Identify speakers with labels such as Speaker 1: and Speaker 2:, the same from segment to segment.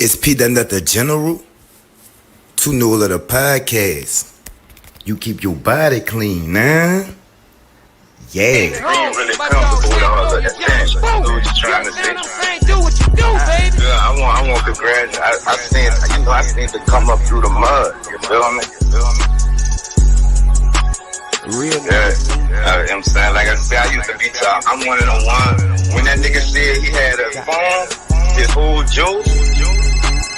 Speaker 1: It's P. That the General, to know of the podcast. You keep your body clean, man. Yeah.
Speaker 2: Being really comfortable with all the attention. You know what you're trying to say?
Speaker 3: Do what you do, baby.
Speaker 2: Yeah, I want to congratulate. I seen to come up through the mud. You feel me?
Speaker 1: Real.
Speaker 2: Yeah. I'm saying, like I said, I used to be top. I'm one of the ones. When that nigga said he had a phone, his whole joke,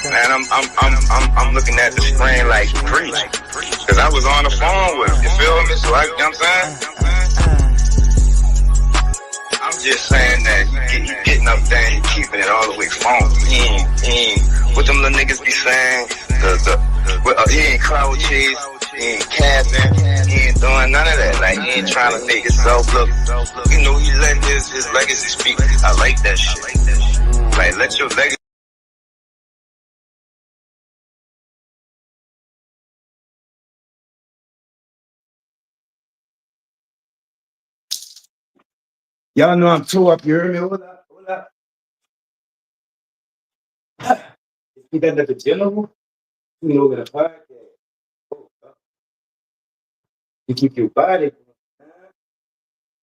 Speaker 2: man, I'm looking at the screen like preach. Cause I was on the phone with him. You feel me? So you know what I'm saying? I'm just saying that he getting up there and keeping it all the way funky. He ain't what them little niggas be saying. He ain't cloud chase. He ain't capping. He ain't doing none of that. Like, he ain't trying to make himself look. You know, he let his legacy speak. I like that shit. Like, let your legacy.
Speaker 1: Y'all know I'm too up. You heard me? Hold up. It's P. That the General, to know of the podcast. You keep your body clean, man.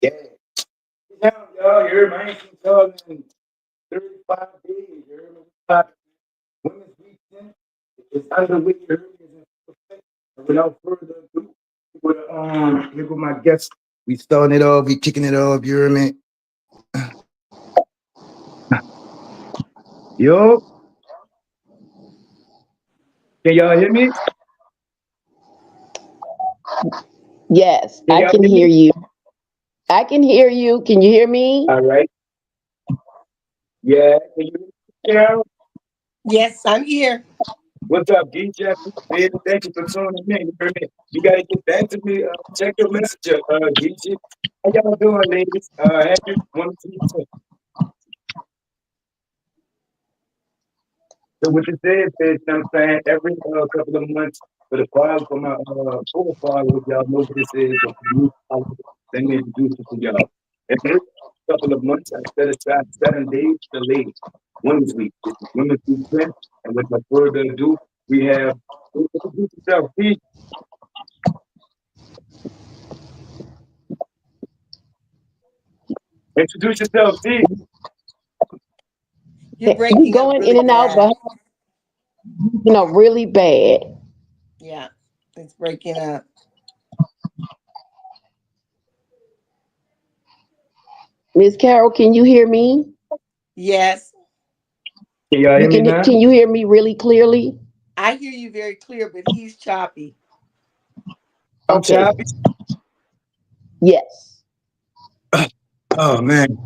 Speaker 1: Yeah. Now, y'all, you heard me? I ain't seen y'all in 35 days. You heard me? Women's Weekend is underway. You heard me? And without further ado, here go my guests. We starting it off. We kicking it off. You hear me? Yo, can y'all hear me?
Speaker 4: Yes,
Speaker 1: Can
Speaker 4: I
Speaker 1: y'all
Speaker 4: can
Speaker 1: hear
Speaker 4: hear
Speaker 1: me?
Speaker 4: you. I can hear you. Can you hear me?
Speaker 1: All right. Yeah. Can you hear me, Carol?
Speaker 3: Yes, I'm here.
Speaker 1: What's up, D Jeffy? Man, thank you for tuning in. You hear me? You gotta get back to me. Check your messenger, DJ. How y'all doing, ladies? Happy one to you. So what this is, you know what I'm saying, every couple of months for the files for my profile, if y'all know what this is, or new followers, let me introduce it to y'all. Every couple of months, I set aside 7 days to ladies. Women's Week. This is Women's Week. And without further ado, we have introduce yourself, Pete. Introduce yourself, Pete.
Speaker 3: You're
Speaker 4: You
Speaker 3: breaking up
Speaker 4: going in
Speaker 3: really
Speaker 4: and out,
Speaker 3: bad.
Speaker 4: but really bad.
Speaker 3: Yeah, it's breaking up.
Speaker 4: Miss Carol, can you hear me?
Speaker 3: Yes,
Speaker 1: Can y'all hear me now?
Speaker 4: Can you hear me really clearly?
Speaker 3: I hear you very clear, but he's choppy.
Speaker 1: I'm
Speaker 4: Okay.
Speaker 1: choppy.
Speaker 4: Yes.
Speaker 1: Oh, man.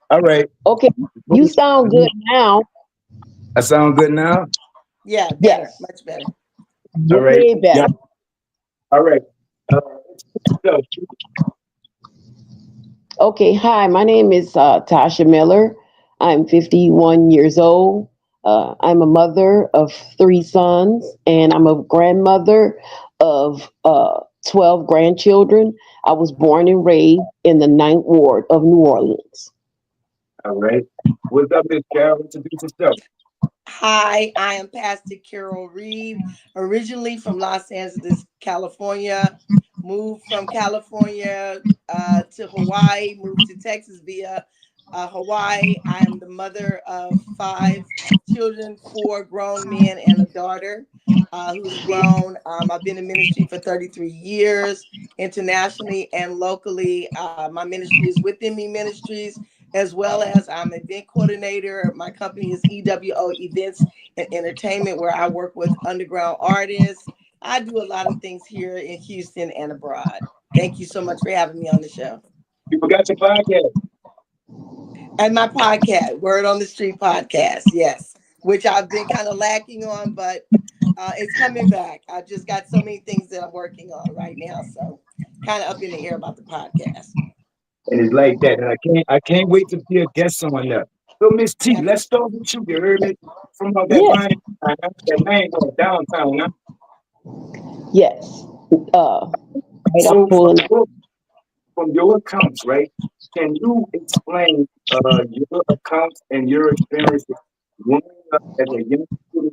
Speaker 1: All right.
Speaker 4: Okay. You sound good now.
Speaker 1: I sound good now?
Speaker 3: Yeah, better,
Speaker 4: Yes.
Speaker 3: much better.
Speaker 1: All right.
Speaker 4: Way better.
Speaker 1: Yeah. All right. So,
Speaker 4: Okay. Hi, my name is Tasha Miller. I'm 51 years old. I'm a mother of 3 sons, and I'm a grandmother of 12 grandchildren. I was born and raised in the Ninth Ward of New Orleans.
Speaker 1: all right. What's up, Miss Carol? Introduce yourself.
Speaker 3: Hi, I am Pastor Carole Reed, originally from Los Angeles, California. Moved from California to Hawaii, moved to Texas via Hawaii. I am the mother of 5 children, 4 grown men, and a daughter who's grown. I've been in ministry for 33 years, internationally and locally. My ministry is Within Me Ministries, as well as I'm an event coordinator. My company is EWO Events and Entertainment, where I work with underground artists. I do a lot of things here in Houston and abroad. Thank you so much for having me on the show.
Speaker 1: You forgot your podcast.
Speaker 3: And my podcast, Word on the Street podcast, yes, which I've been kind of lacking on, but it's coming back. I just got so many things that I'm working on right now, so kind of up in the air about the podcast.
Speaker 1: And it's like that. And I can't wait to be a guest on that. So, Miss T, let's start with you. You heard me? From out that
Speaker 4: Yes.
Speaker 1: line going downtown, huh?
Speaker 4: Yes. Right, I'm
Speaker 1: So
Speaker 4: pulling.
Speaker 1: from your accounts, right? Can you explain your accounts and your experiences growing up as a young kid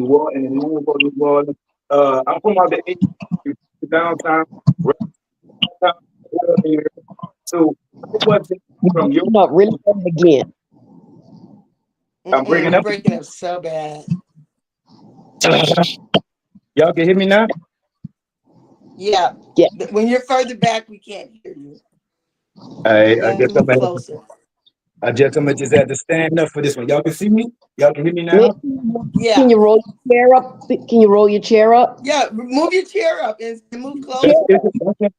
Speaker 1: New Orleans, and New Orleans. I'm from out the downtown, right downtown here. So I wasn't
Speaker 4: You're
Speaker 1: from your.
Speaker 4: breaking up really bad again.
Speaker 1: I'm breaking
Speaker 3: You
Speaker 1: up.
Speaker 3: breaking up so bad.
Speaker 1: Y'all can hear me now?
Speaker 3: Yeah.
Speaker 4: Yeah.
Speaker 3: When you're further back, we can't hear you. You
Speaker 1: I
Speaker 3: have
Speaker 1: guess
Speaker 3: to move closer.
Speaker 1: I'm gonna just have to stand up for this one. Y'all can see me? Y'all can hear me
Speaker 4: Nick,
Speaker 1: now?
Speaker 3: Yeah.
Speaker 4: can you roll your chair up? Can you roll your chair up?
Speaker 3: Yeah. Move your chair up and move
Speaker 4: Chair.
Speaker 3: closer.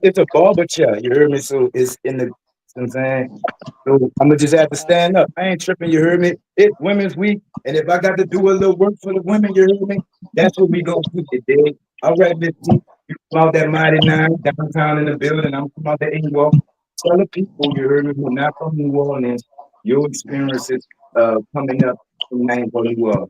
Speaker 1: It's a barber chair. You heard me? So it's in the. You know what I'm saying? So I'm gonna just have to stand up. I ain't tripping. You heard me? It's Women's Week, and if I got to do a little work for the women, you heard me? That's what we gonna do today. All right, Miss T. You from out that mighty nine downtown in the building. I'm from out the eight walk. Tell the people you heard me who not from New Orleans your experiences coming up from nine where you are.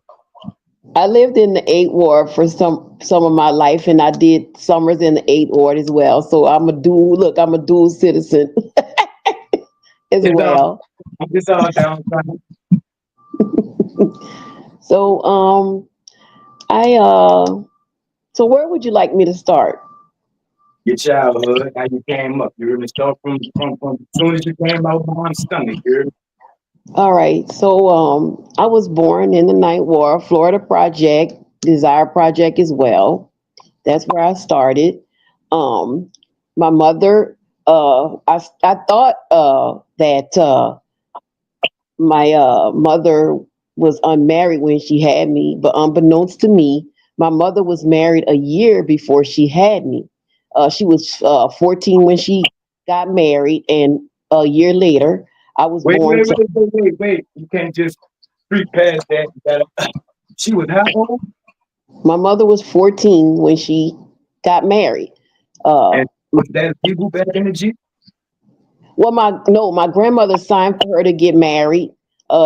Speaker 4: I lived in the eighth ward for some of my life, and I did summers in the eighth ward as well. So I'm a dual citizen as
Speaker 1: It's all
Speaker 4: well.
Speaker 1: it's all downtown.
Speaker 4: So I so where would you like me to start?
Speaker 1: Your childhood, how you came up. You heard me start from as soon as you came out of mom's stomach. You heard me?
Speaker 4: All right. So I was born in the Ninth Ward, Florida Project, Desire Project as well. That's where I started. Um, my mother, I thought that my mother was unmarried when she had me, but unbeknownst to me, my mother was married a year before she had me. She was 14 when she got married, and a year later, I was
Speaker 1: Wait,
Speaker 4: born
Speaker 1: wait,
Speaker 4: to.
Speaker 1: wait, wait, wait, wait. You can't just creep past that. She was how old?
Speaker 4: My mother was 14 when she got married. Uh,
Speaker 1: And was that people back in the G?
Speaker 4: well, my grandmother signed for her to get married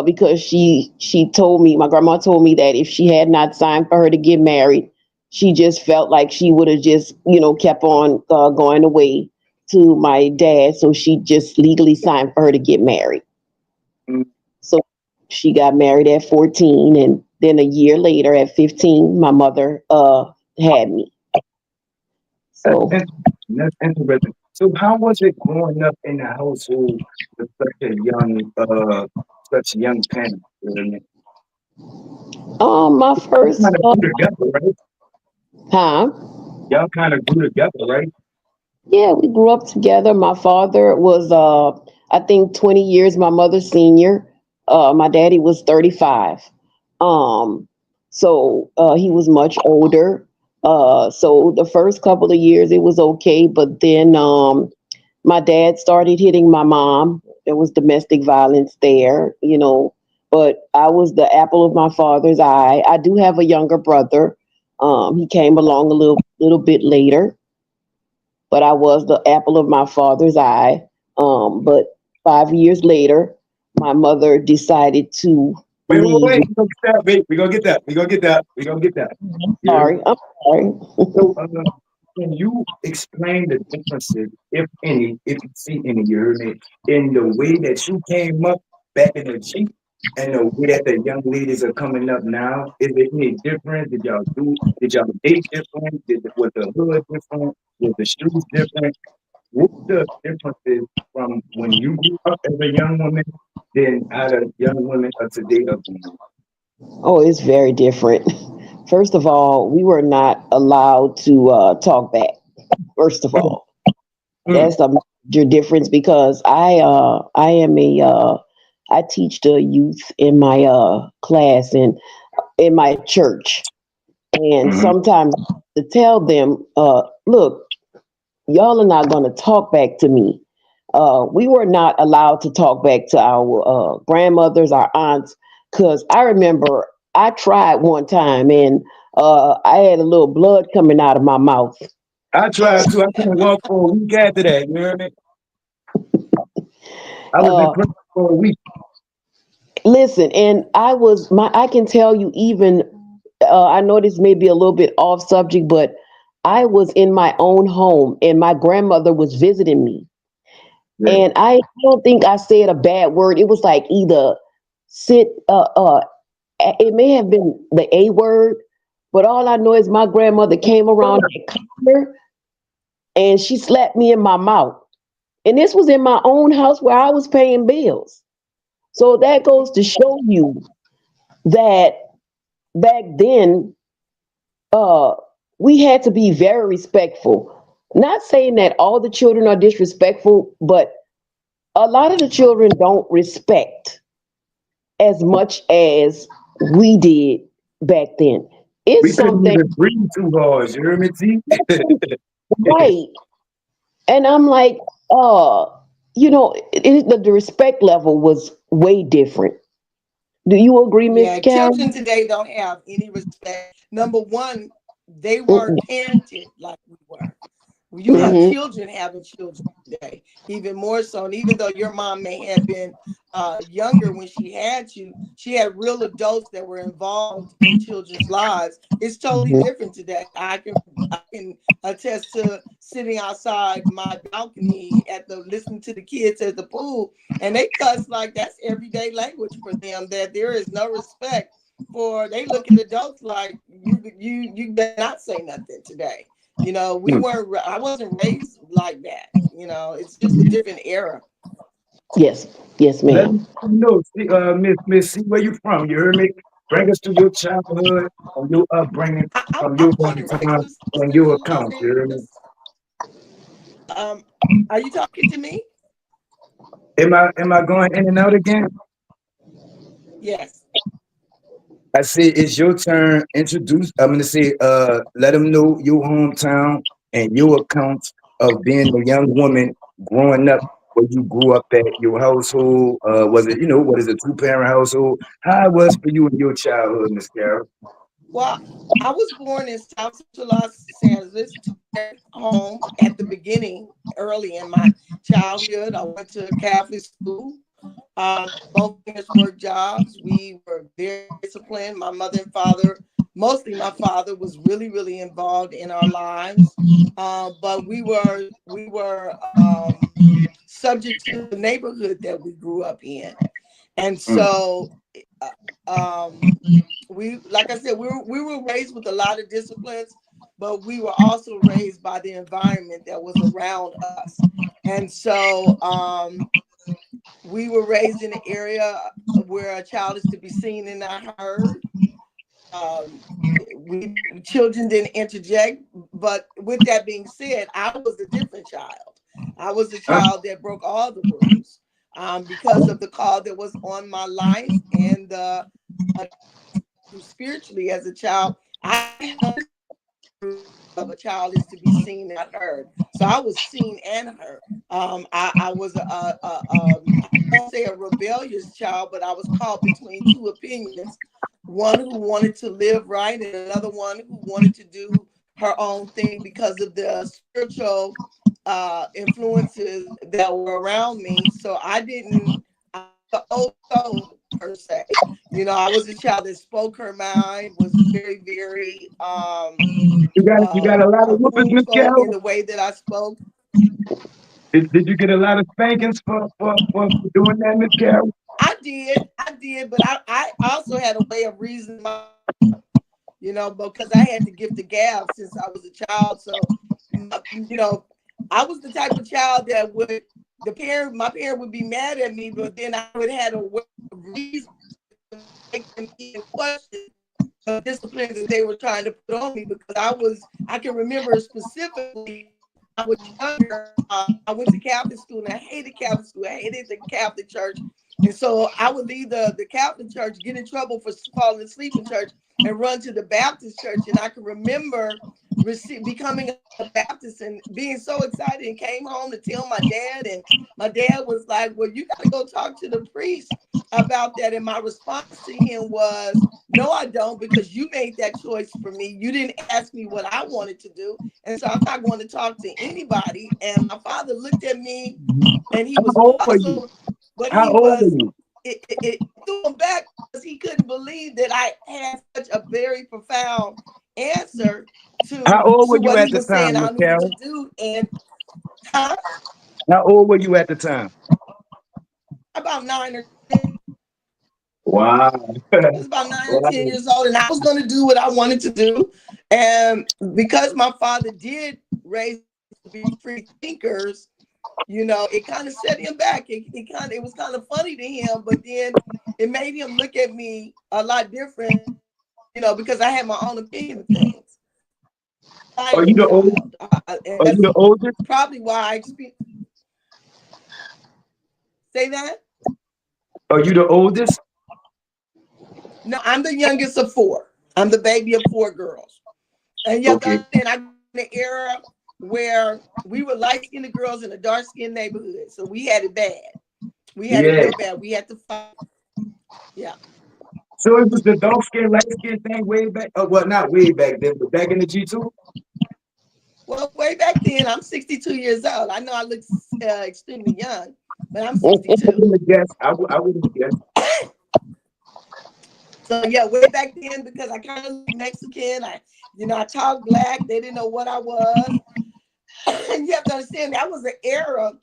Speaker 4: because she told me, my grandma told me that if she had not signed for her to get married, she just felt like she would have just kept on going away to my dad. So she just legally signed for her to get married.
Speaker 1: Mm,
Speaker 4: So she got married at 14, and then a year later, at 15, my mother had me.
Speaker 1: That's
Speaker 4: So
Speaker 1: interesting. That's interesting. So how was it growing up in the household with such young parents? You know what I mean?
Speaker 4: my
Speaker 1: Y'all
Speaker 4: first
Speaker 1: kind of grew together, right?
Speaker 4: huh?
Speaker 1: Y'all kind of grew together, right?
Speaker 4: Yeah, we grew up together. My father was, I think, 20 years my mother's senior. My daddy was 35. Um, so he was much older. So the first couple of years it was okay, but then my dad started hitting my mom. There was domestic violence there. But I was the apple of my father's eye. I do have a younger brother. He came along a little bit later, but I was the apple of my father's eye. But 5 years later, my mother decided to
Speaker 1: Wait, wait,
Speaker 4: leave.
Speaker 1: wait. We're gonna get that. Wait, we're gonna get that. We're gonna get that. We're gonna get that. You heard me?
Speaker 4: I'm sorry.
Speaker 1: So, can you explain the differences, if any, if you see any, you heard me, in the way that you came up back in the G and the way that the young ladies are coming up now? Is there any difference? Did y'all date different? Was the hood different? Was the streets different? What's the differences from when you grew up as a young woman than how the young women of today are going?
Speaker 4: Oh, it's very different. First of all, we were not allowed to talk back. First of all,
Speaker 1: Mm,
Speaker 4: that's a major difference because I teach the youth in my class and in my church, and
Speaker 1: mm,
Speaker 4: sometimes to tell them, look, y'all are not going to talk back to me. We were not allowed to talk back to our grandmothers, our aunts, because I remember I tried one time and I had a little blood coming out of my mouth.
Speaker 1: I tried to. I couldn't walk for a week after that. You hear me? I was in
Speaker 4: Uh,
Speaker 1: prison for a week.
Speaker 4: Listen, and I can tell you even, I know this may be a little bit off subject, but I was in my own home and my grandmother was visiting me.
Speaker 1: Yeah.
Speaker 4: And I don't think I said a bad word. It was like either sit, It may have been the A word, but all I know is my grandmother came around that corner and she slapped me in my mouth. And this was in my own house where I was paying bills. So that goes to show you that back then, uh, we had to be very respectful. Not saying that all the children are disrespectful, but a lot of the children don't respect as much as we did back then. It's
Speaker 1: We couldn't
Speaker 4: something,
Speaker 1: even breathe too hard. You hear me, T?
Speaker 4: right? And I'm like, the respect level was way different. Do you agree, Miss
Speaker 3: Yeah, children
Speaker 4: Karen?
Speaker 3: today don't have any respect. Number one, they weren't
Speaker 4: Mm-mm.
Speaker 3: parented like we were. You have
Speaker 4: Mm-hmm.
Speaker 3: children having children today, even more so. And even though your mom may have been younger when she had you, she had real adults that were involved in children's lives. It's totally different today. I can attest to sitting outside my balcony at the listening to the kids at the pool, and they cuss like that's everyday language for them. That there is no respect for. They look at adults like you better not say nothing today. We weren't. I wasn't raised like that. It's just a different era.
Speaker 4: Yes, yes,
Speaker 1: Let
Speaker 4: ma'am.
Speaker 1: me know, see, Miss C, where you from? You hear me? Bring us to your childhood and your upbringing from
Speaker 3: I'm
Speaker 1: your
Speaker 3: born and raised
Speaker 1: hometown
Speaker 3: in
Speaker 1: and your
Speaker 3: Los
Speaker 1: account. You hear me?
Speaker 3: Angeles. Um, are you talking to me?
Speaker 1: Am I going in and out again?
Speaker 3: Yes.
Speaker 1: I say it's your turn. Introduce. I'm gonna say, let them know your hometown and your account of being a young woman growing up. Where you grew up at your household? Was it, what is a two-parent household? How it was for you in your childhood, Miss Carol?
Speaker 3: Well, I was born in South Central Los Angeles, two-parent home at the beginning, early in my childhood. I went to Catholic school. Both parents worked jobs. We were very disciplined. My mother and father, mostly my father, was really, really involved in our lives. But we were subject to the neighborhood that we grew up in, and
Speaker 1: Mm.
Speaker 3: so uh, like I said, we were raised with a lot of disciplines, but we were also raised by the environment that was around us, and so we were raised in an area where a child is to be seen and not heard. Um, we children didn't interject, but with that being said, I was a different child. I was a
Speaker 1: Huh?
Speaker 3: child that broke all the rules because of the call that was on my life and spiritually as a child. I didn't of a child is to be seen and heard. So I was seen and heard. I was I won't say a rebellious child, but I was caught between two opinions. One who wanted to live right, and another one who wanted to do her own thing because of the spiritual influences that were around me. So I didn't. I was the old soul per se. I was a child that spoke her mind, was very, very
Speaker 1: You got a lot of whoopings, Miss
Speaker 3: fruitful in
Speaker 1: Carol.
Speaker 3: the way that I spoke.
Speaker 1: Did you get a lot of spankings for doing that, Miss Carol?
Speaker 3: I did, but I also had a way of reasoning because I had to give the gab since I was a child. So, you know, I was the type of child that my parent would be mad at me, but then I would have a way of reason to make them even question the disciplines that they were trying to put on me because I can remember specifically I was younger. I went to Catholic school and I hated Catholic school. I hated the Catholic Church. And so I would leave the Catholic Church, get in trouble for falling asleep in church, and run to the Baptist church. And I can remember becoming a Baptist and being so excited and came home to tell my dad. And my dad was like, well, you got to go talk to the priest about that. And my response to him was, no, I don't, because you made that choice for me. You didn't ask me what I wanted to do. And so I'm not going to talk to anybody. And my father looked at me and he
Speaker 1: How
Speaker 3: was
Speaker 1: old were you?
Speaker 3: puzzled, but
Speaker 1: How old were you?
Speaker 3: it threw him back because he couldn't believe that I had such a very profound answer
Speaker 1: How
Speaker 3: to
Speaker 1: old were you
Speaker 3: what
Speaker 1: at
Speaker 3: he
Speaker 1: the
Speaker 3: was saying
Speaker 1: time, Miss
Speaker 3: I needed to
Speaker 1: Carol?
Speaker 3: do. And huh,
Speaker 1: How old were you at the time?
Speaker 3: about 9 or 10.
Speaker 1: Wow.
Speaker 3: I was about 9 or 10
Speaker 1: Wow.
Speaker 3: years old, and I was going to do what I wanted to do. And because my father did raise to be free thinkers, it kind of set him back. It was kind of funny to him, but then it made him look at me a lot different, because I had my own opinion of things.
Speaker 1: Are
Speaker 3: Quiet
Speaker 1: you the old?
Speaker 3: child, and
Speaker 1: Are you
Speaker 3: that's
Speaker 1: the oldest?
Speaker 3: probably why I say that.
Speaker 1: Are you the oldest?
Speaker 3: No, I'm the youngest of four. I'm the baby of four girls. And you have to
Speaker 1: Okay.
Speaker 3: understand, I grew up in an era where we were light skinned girls in a dark skinned neighborhood. So we had it bad. We had it
Speaker 1: Yeah.
Speaker 3: real bad. We had to fight. Yeah.
Speaker 1: So it was the dark skin, light skin thing way back. Well, not way back then, but back in the G2.
Speaker 3: Well, way back then, I'm 62 years old. I know I look extremely young, but I'm 62.
Speaker 1: Wouldn't have guessed. I wouldn't have guessed.
Speaker 3: So yeah, way back then, because I kind of look Mexican, I talk black. They didn't know what I was. And you have to understand that was an era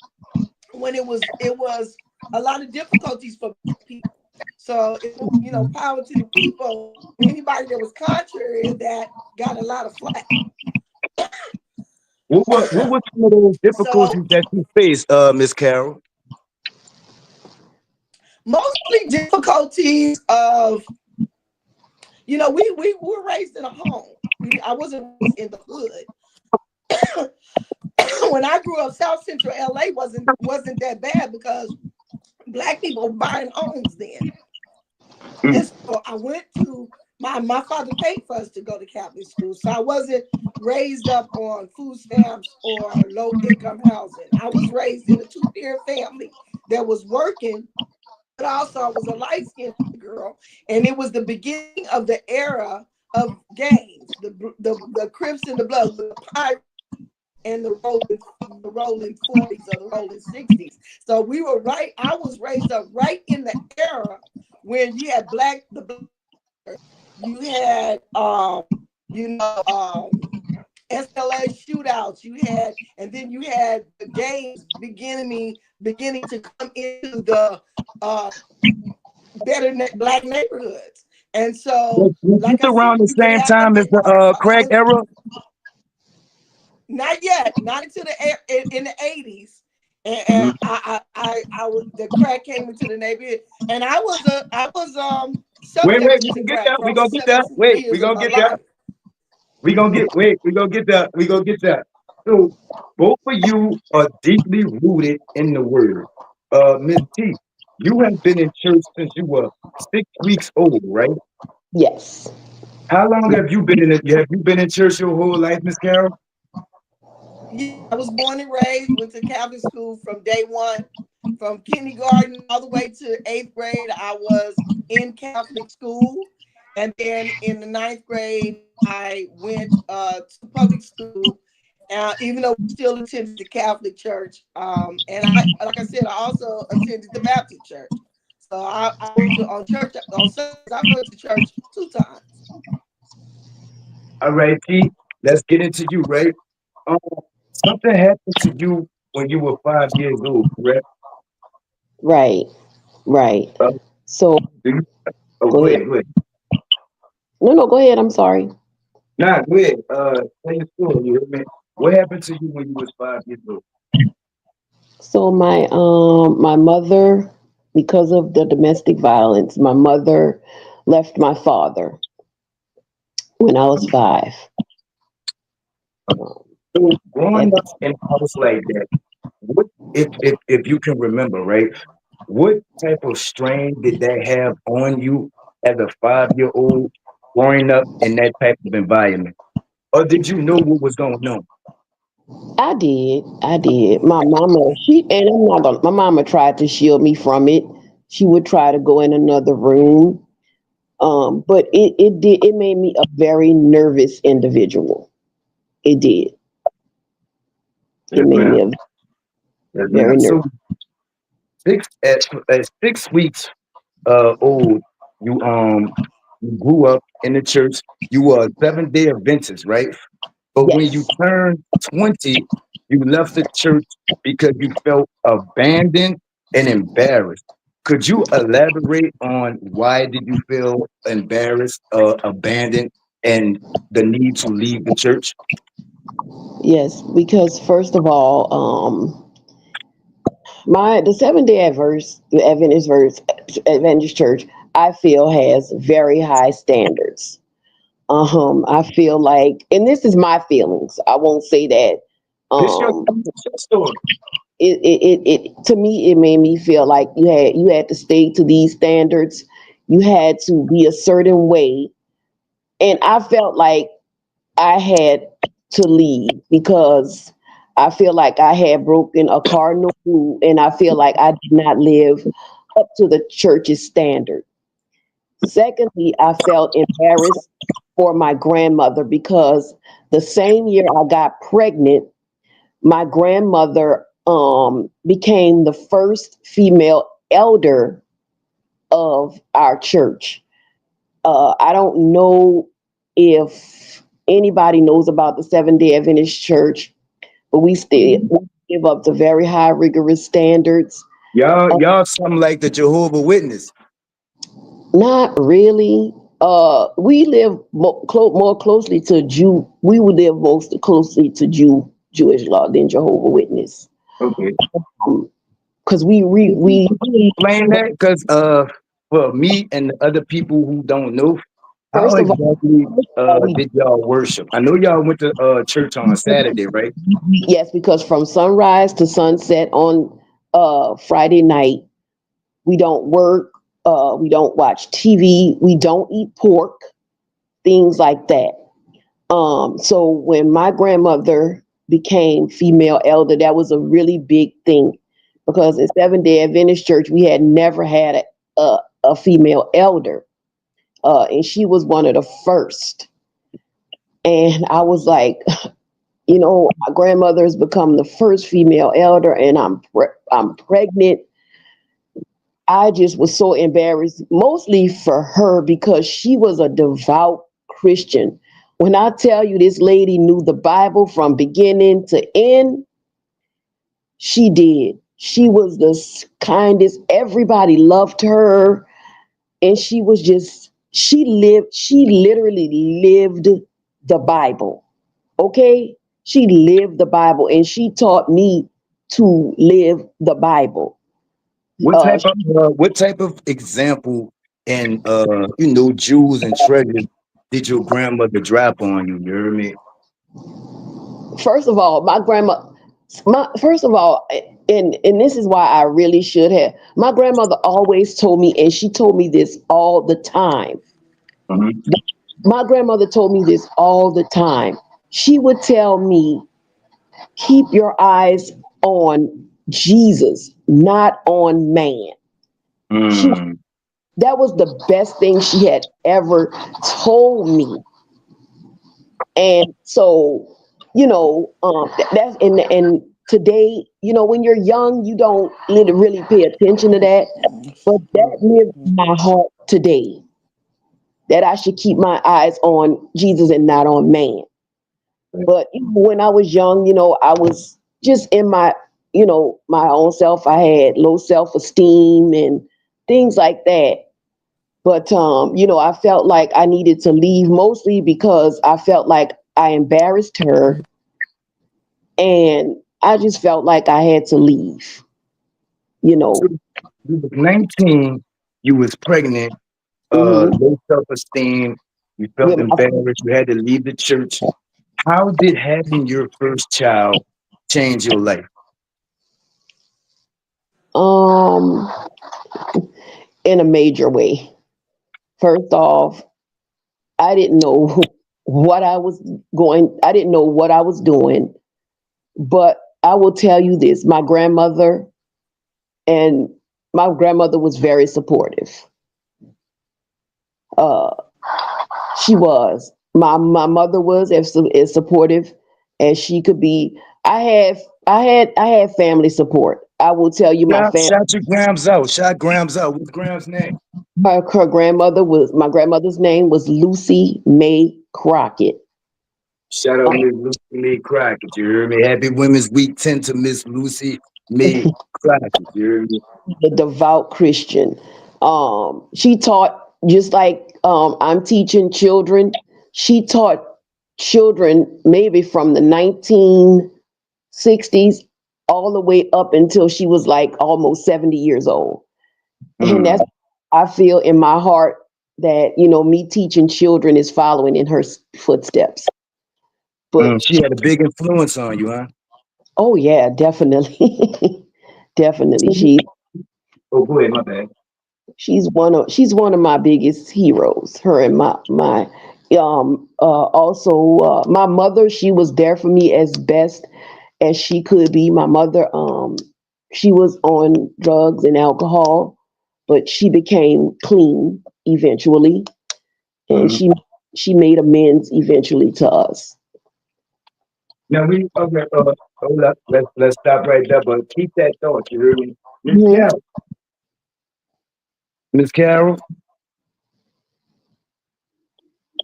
Speaker 3: when it was a lot of difficulties for people. So power to the people. Anybody that was contrary to that got a lot of flack.
Speaker 1: What was some of those difficulties
Speaker 3: So
Speaker 1: that you faced, Miss Carol?
Speaker 3: mostly difficulties of we were raised in a home. I wasn't raised in the hood. When I grew up, South Central LA wasn't that bad because black people were buying homes then.
Speaker 1: Mm.
Speaker 3: And so I went to my father paid for us to go to Catholic school. So I wasn't raised up on food stamps or low income housing. I was raised in a two-parent family that was working, but also I was a light-skinned girl. And it was the beginning of the era of gangs, the Crips and the Bloods, the Pirates and the rolling 40s or the rolling 60s. So I was raised up right in the era when you had you had SLA shootouts, and then you had the gangs beginning to come into the uh better black neighborhoods. And so,
Speaker 1: Was this
Speaker 3: like I said,
Speaker 1: around the
Speaker 3: you could
Speaker 1: same
Speaker 3: have
Speaker 1: time as the crack era?
Speaker 3: not yet, not until in the 80s. And
Speaker 1: Mhm.
Speaker 3: the crack came into the neighborhood, and I was
Speaker 1: Wait,
Speaker 3: subjected
Speaker 1: we
Speaker 3: to
Speaker 1: gonna get
Speaker 3: crack
Speaker 1: that.
Speaker 3: for
Speaker 1: We
Speaker 3: over
Speaker 1: gonna get that.
Speaker 3: 17
Speaker 1: Wait, we
Speaker 3: years of
Speaker 1: gonna
Speaker 3: my
Speaker 1: get that.
Speaker 3: life.
Speaker 1: We gonna get. Wait, we gonna get that. We gonna get that. So both of you are deeply rooted in the word. Miss T, you have been in church since you were 6 weeks old, right?
Speaker 4: Yes.
Speaker 1: How long have you been in it? Have you been in church your whole life, Miss Carol?
Speaker 3: Yeah, I was born and raised, went to Catholic school from day one, from kindergarten all the way to eighth grade. I was in Catholic school, and then in the ninth grade, I went to public school. Even though we still attended the Catholic church, and like I said, I also attended the Baptist church. So I went to on church on Sundays. I went to church 2 times.
Speaker 1: All right, T. Let's get into you, right? Um, something happened to you when you were 5 years old, correct?
Speaker 4: Right. Right.
Speaker 1: Uh,
Speaker 4: So
Speaker 1: do you, oh,
Speaker 4: go
Speaker 1: go
Speaker 4: ahead.
Speaker 1: ahead, go ahead.
Speaker 4: No, no, go ahead. I'm sorry.
Speaker 1: Nah, go ahead. Tell your story. You heard me? What happened to you when you was 5 years old?
Speaker 4: So my mother, because of the domestic violence, my mother left my father when I was 5. Um,
Speaker 1: So growing
Speaker 4: at
Speaker 1: up in a house like that, what if you can remember, right? What type of strain did that have on you as a 5 year old growing up in that type of environment? Or did you know what was going on?
Speaker 4: I did. I did. My mama, my mama tried to shield me from it. She would try to go in another room. But it made me a very nervous individual. It did. It
Speaker 1: Yes,
Speaker 4: made
Speaker 1: ma'am.
Speaker 4: me a
Speaker 1: Yes,
Speaker 4: very
Speaker 1: ma'am.
Speaker 4: nervous.
Speaker 1: So at 6 weeks old, you grew up in the church. You were a Seventh-day Adventist, right? But when you
Speaker 4: Yes.
Speaker 1: turned 20, you left the church because you felt abandoned and embarrassed. Could you elaborate on why did you feel embarrassed, abandoned, and the need to leave the church?
Speaker 4: Yes, because first of all, my the Adventist Church, I feel has very high standards. I feel like, and this is my feelings. I won't say that.
Speaker 1: This your,
Speaker 4: Um,
Speaker 1: this your story.
Speaker 4: it to me, it made me feel like you had to stay to these standards. You had to be a certain way, and I felt like I had to leave because I feel like I had broken a cardinal rule, and I feel like I did not live up to the church's standard. Secondly, I felt embarrassed for my grandmother because the same year I got pregnant, my grandmother became the first female elder of our church. I don't know if anybody knows about the Seventh Day Adventist Church, but we live up to very high, rigorous standards.
Speaker 1: Y'all something like the Jehovah Witness.
Speaker 4: Not really. We live more closely to Jew. We would live most closely to Jewish law than Jehovah Witness.
Speaker 1: Okay.
Speaker 4: Because we
Speaker 1: Can you explain that? Because for me and the other people who don't know, how
Speaker 4: first of all,
Speaker 1: exactly
Speaker 4: we
Speaker 1: did y'all worship? I know y'all went to church on Saturday, right?
Speaker 4: yes, because from sunrise to sunset on Friday night, we don't work. We don't watch TV. We don't eat pork. Things like that. So when my grandmother became female elder, that was a really big thing because in Seventh Day Adventist Church we had never had a female elder, and she was one of the first. And I was like, my grandmother has become the first female elder, and I'm pregnant. I just was so embarrassed, mostly for her because she was a devout Christian. When I tell you this lady knew the Bible from beginning to end, she did. She was the kindest. Everybody loved her. And she literally lived the Bible. Okay? She lived the Bible and she taught me to live the Bible. Uh,
Speaker 1: What type of example and jewels and treasures did your grandmother drop on you? You hear me?
Speaker 4: First of all, my first of all, and this is why I really should have. My grandmother always told me, and she told me this all the time.
Speaker 1: Mhm.
Speaker 4: My grandmother told me this all the time. She would tell me, keep your eyes on Jesus, not on man. She
Speaker 1: Mm.
Speaker 4: That was the best thing she had ever told me. And so, that's and today, when you're young, you don't really pay attention to that. But that lives in my heart today. That I should keep my eyes on Jesus and not on man. But when I was young, I was just in my own self. I had low self-esteem and things like that. But I felt like I needed to leave mostly because I felt like I embarrassed her and I just felt like I had to leave, you
Speaker 1: So
Speaker 4: know.
Speaker 1: you was 19, you was pregnant,
Speaker 4: Hmm.
Speaker 1: low self-esteem, you felt
Speaker 4: With
Speaker 1: embarrassed, you had to leave the church. How did having your first child change your life?
Speaker 4: um in a major way. First off, I didn't know I didn't know what I was doing, but I will tell you this, and my grandmother was very supportive. Uh she was. My mother was as supportive as she could be. I had family support. I will tell you
Speaker 1: Shout your grams out. Shout grams out. What's grams name?
Speaker 4: her grandmother was my grandmother's name was Lucy May Crockett.
Speaker 1: Shout out Miss Lucy May Crockett. You hear me? Happy Women's Week 10 to Miss Lucy May Crockett. You hear me?
Speaker 4: a devout Christian. She taught just like I'm teaching children. She taught children maybe from the 1960s all the way up until she was like almost 70 years old. And that's,
Speaker 1: Mm.
Speaker 4: I feel in my heart that, me teaching children is following in her footsteps. But
Speaker 1: She had a big influence on you, huh?
Speaker 4: oh yeah, definitely. Definitely.
Speaker 1: Oh, go ahead, my bad.
Speaker 4: She's one of my biggest heroes. Her and my also my mother, she was there for me as best as she could be. My mother, she was on drugs and alcohol, but she became clean eventually, and
Speaker 1: Mm.
Speaker 4: she made amends eventually to us.
Speaker 1: Now we okay. Hold up. Let's stop right there. But keep that thought. You hear me, Miss
Speaker 4: Mhm.
Speaker 1: Carol? Miss Carol,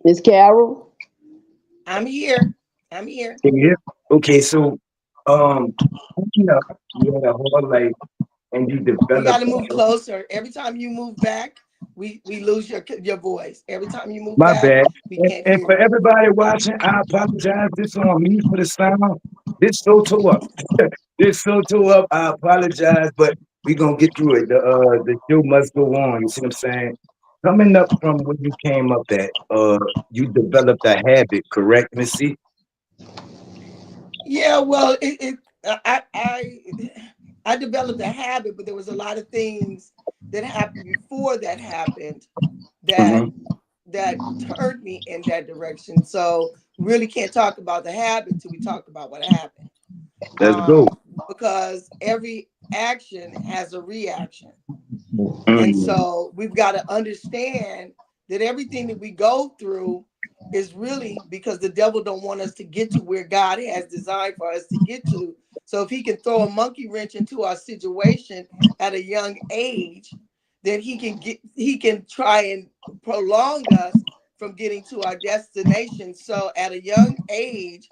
Speaker 4: Miss Carol.
Speaker 3: I'm here. I'm here.
Speaker 1: can you hear? Okay, so you know, you had a whole life, and you
Speaker 3: You got
Speaker 1: developed.
Speaker 3: to move closer. Every time you move back, we lose your voice. Every time you move
Speaker 1: My
Speaker 3: back,
Speaker 1: bad.
Speaker 3: we
Speaker 1: And,
Speaker 3: can't
Speaker 1: and
Speaker 3: hear
Speaker 1: for
Speaker 3: you.
Speaker 1: everybody watching, I apologize. This on me for the sound. This so tore up. This so tore up. I apologize, but we gonna get through it. The show must go on. You see what I'm saying? Coming up from where you came up at, you developed a habit, correct, Missy?
Speaker 3: Yeah, well, I developed a habit, but there was a lot of things that happened before that happened that
Speaker 1: Mm-hmm.
Speaker 3: that turned me in that direction. So we really can't talk about the habit till we talk about what happened.
Speaker 1: Let's go.
Speaker 3: Because every action has a reaction. And
Speaker 1: Mm.
Speaker 3: so we've got to understand that everything that we go through is really because the devil don't want us to get to where God has designed for us to get to. So if he can throw a monkey wrench into our situation at a young age, then he can try and prolong us from getting to our destination. So at a young age,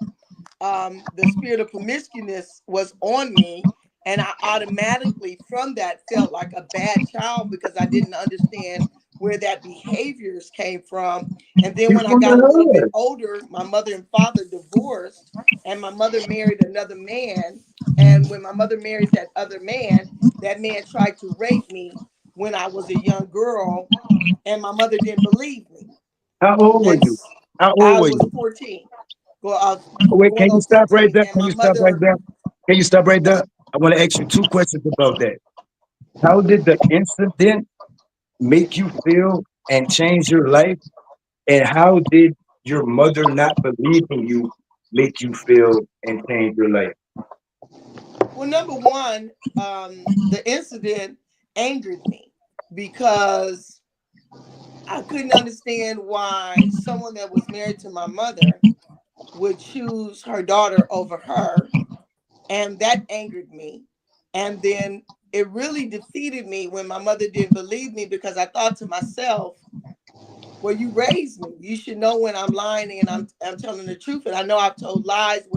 Speaker 3: the spirit of promiscuousness was on me, and I automatically from that felt like a bad child because I didn't understand where that behaviors came from. And then
Speaker 1: You
Speaker 3: when I
Speaker 1: from
Speaker 3: got a little
Speaker 1: the
Speaker 3: bit
Speaker 1: hood?
Speaker 3: older, my mother and father divorced, and my mother married another man. And when my mother marries that man tried to rape me when I was a young girl, and my mother didn't believe me.
Speaker 1: How old were
Speaker 3: And
Speaker 1: you? How old
Speaker 3: I
Speaker 1: were
Speaker 3: was
Speaker 1: you?
Speaker 3: 14. Well, I was
Speaker 1: Oh, wait,
Speaker 3: going
Speaker 1: can you
Speaker 3: on
Speaker 1: stop right
Speaker 3: 15,
Speaker 1: there?
Speaker 3: and
Speaker 1: Can
Speaker 3: my
Speaker 1: you stop right
Speaker 3: mother.
Speaker 1: there? Can you stop right there? I want to ask you two questions about that. How did the incident make you feel and change your life? And how did your mother not believing you make you feel and change your life?
Speaker 3: Well, number one, the incident angered me because I couldn't understand why someone that was married to my mother would choose her daughter over her, and that angered me. And then it really defeated me when my mother didn't believe me because I thought to myself, well, you raised me. You should know when I'm lying and I'm telling the truth. And I know I've told lies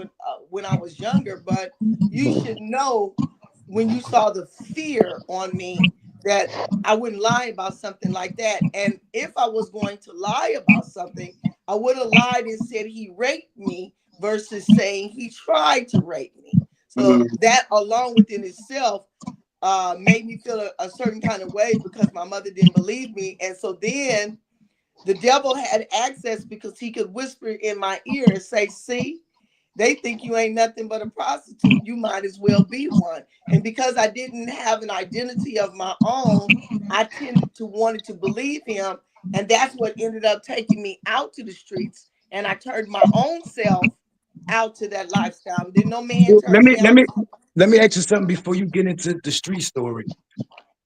Speaker 3: when I was younger, but you should know when you saw the fear on me that I wouldn't lie about something like that. And if I was going to lie about something, I would have lied and said he raped me versus saying he tried to rape me. So
Speaker 1: Mm.
Speaker 3: that alone within itself made me feel a certain kind of way because my mother didn't believe me. And so then the devil had access because he could whisper in my ear and say, see, they think you ain't nothing but a prostitute. You might as well be one. And because I didn't have an identity of my own, I tended to wanted to believe him. And that's what ended up taking me out to the streets. And I turned my own self out to that lifestyle. Didn't no man
Speaker 1: So let
Speaker 3: turn
Speaker 1: me
Speaker 3: me
Speaker 1: let
Speaker 3: out.
Speaker 1: me let me ask you something before you get into the street story.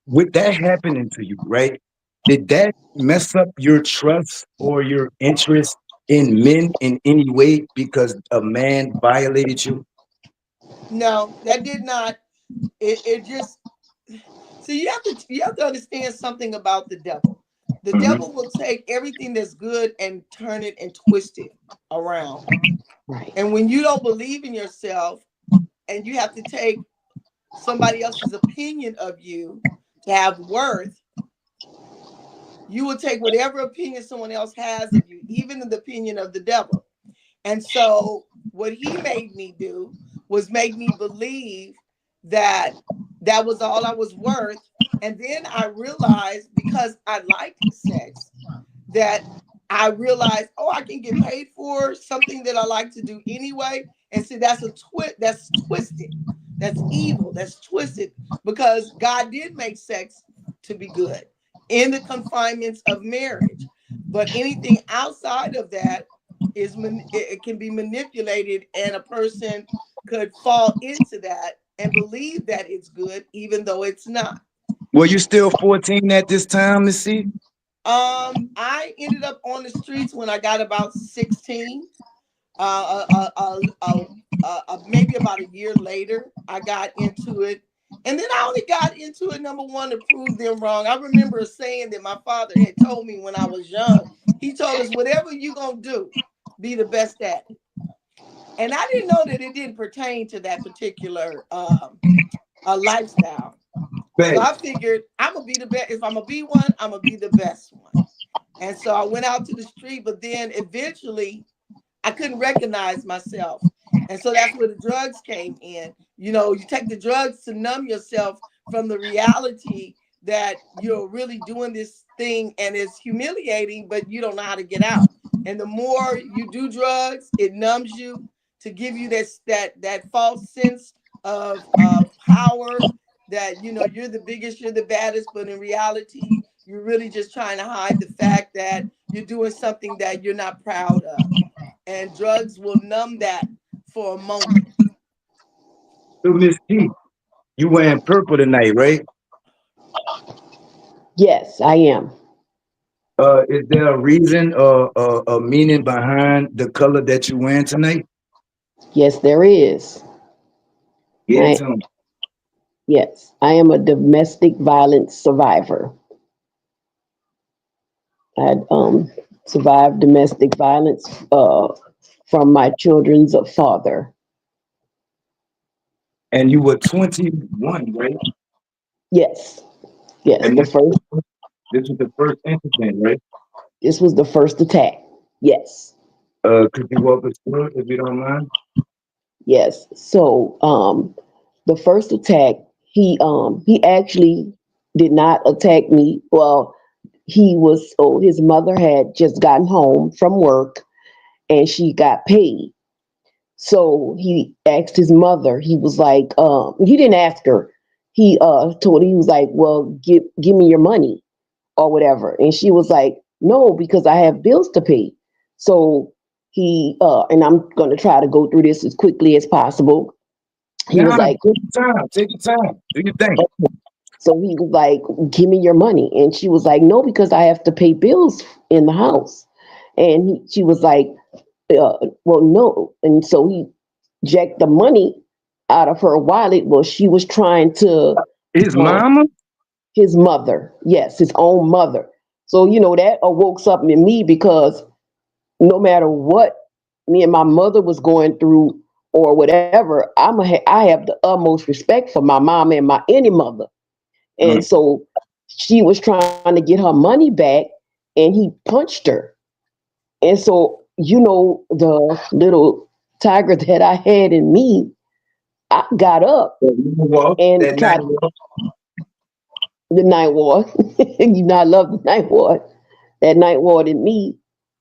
Speaker 1: With that happening to you, right? Did that mess up your trust or your interest in men in any way because a man violated you?
Speaker 3: No, that did not. It just see, you have to understand something about the devil. The
Speaker 1: Hmm.
Speaker 3: devil will take everything that's good and turn it and twist it around.
Speaker 4: Right.
Speaker 3: And when you don't believe in yourself and you have to take somebody else's opinion of you to have worth, you will take whatever opinion someone else has of you, even the opinion of the devil. And so what he made me do was make me believe that that was all I was worth. And then I realized, because I liked sex, that I realized, oh, I can get paid for something that I like to do anyway. And see, that's twisted. That's evil. That's twisted, because God did make sex to be good in the confinements of marriage. But anything outside of that it can be manipulated, and a person could fall into that and believe that it's good even though it's not.
Speaker 1: Were you still 14 at this time, Miss C?
Speaker 3: I ended up on the streets when I got about 16. Maybe about a year later, I got into it. And then I only got into it, number one, to prove them wrong. I remember a saying that my father had told me when I was young. He told us, whatever you're going to do, be the best at it. And I didn't know that it didn't pertain to that particular lifestyle. So
Speaker 1: Babe.
Speaker 3: I figured, I'm going to be the best. If I'm going to be one, I'm going to be the best one. And so I went out to the street, but then eventually I couldn't recognize myself. And so that's where the drugs came in. You know, you take the drugs to numb yourself from the reality that you're really doing this thing and it's humiliating, but you don't know how to get out. And the more you do drugs, it numbs you to give you that false sense of power, that, you know, you're the biggest, you're the baddest, but in reality, you're really just trying to hide the fact that you're doing something that you're not proud of. And drugs will numb that for a moment.
Speaker 1: So Miss C, you wearing purple tonight, right?
Speaker 4: Yes, I am.
Speaker 1: Is there a reason or a meaning behind the color that you wearing tonight?
Speaker 4: Yes, there is.
Speaker 1: Get it
Speaker 4: I
Speaker 1: to me.
Speaker 4: yes, I am a domestic violence survivor. I had survived domestic violence from my children's father.
Speaker 1: And you were 21, right?
Speaker 4: Yes, yes.
Speaker 1: And
Speaker 4: The first
Speaker 1: this was the first incident, right?
Speaker 4: This was the first attack. Yes,
Speaker 1: Could you walk us through it if you don't mind?
Speaker 4: yes. So the first attack, he actually did not attack me. Well, his mother had just gotten home from work and she got paid. So he asked his mother, he was like, he didn't ask her. He told her, he was like, well, give me your money or whatever. And she was like, no, because I have bills to pay. So and I'm going to try to go through this as quickly as possible. He was
Speaker 1: Nah,
Speaker 4: like,
Speaker 1: take your time. Take your time. Do your thing.
Speaker 4: so he was like, give me your money. And she was like, no, because I have to pay bills in the house. And she was like, well, no. And so he jacked the money out of her wallet. Well, she was trying to,
Speaker 1: His
Speaker 4: um,
Speaker 1: mama?
Speaker 4: his mother, yes, his own mother. So, that awoke something in me, because no matter what me and my mother was going through or whatever, I have the utmost respect for my mom and my any mother. And
Speaker 1: Right.
Speaker 4: so she was trying to get her money back, and he punched her. And so, the little tiger that I had in me, I got up
Speaker 1: Walk
Speaker 4: and
Speaker 1: that night
Speaker 4: tried
Speaker 1: walk.
Speaker 4: the night ward. I love the night ward. That night ward in me,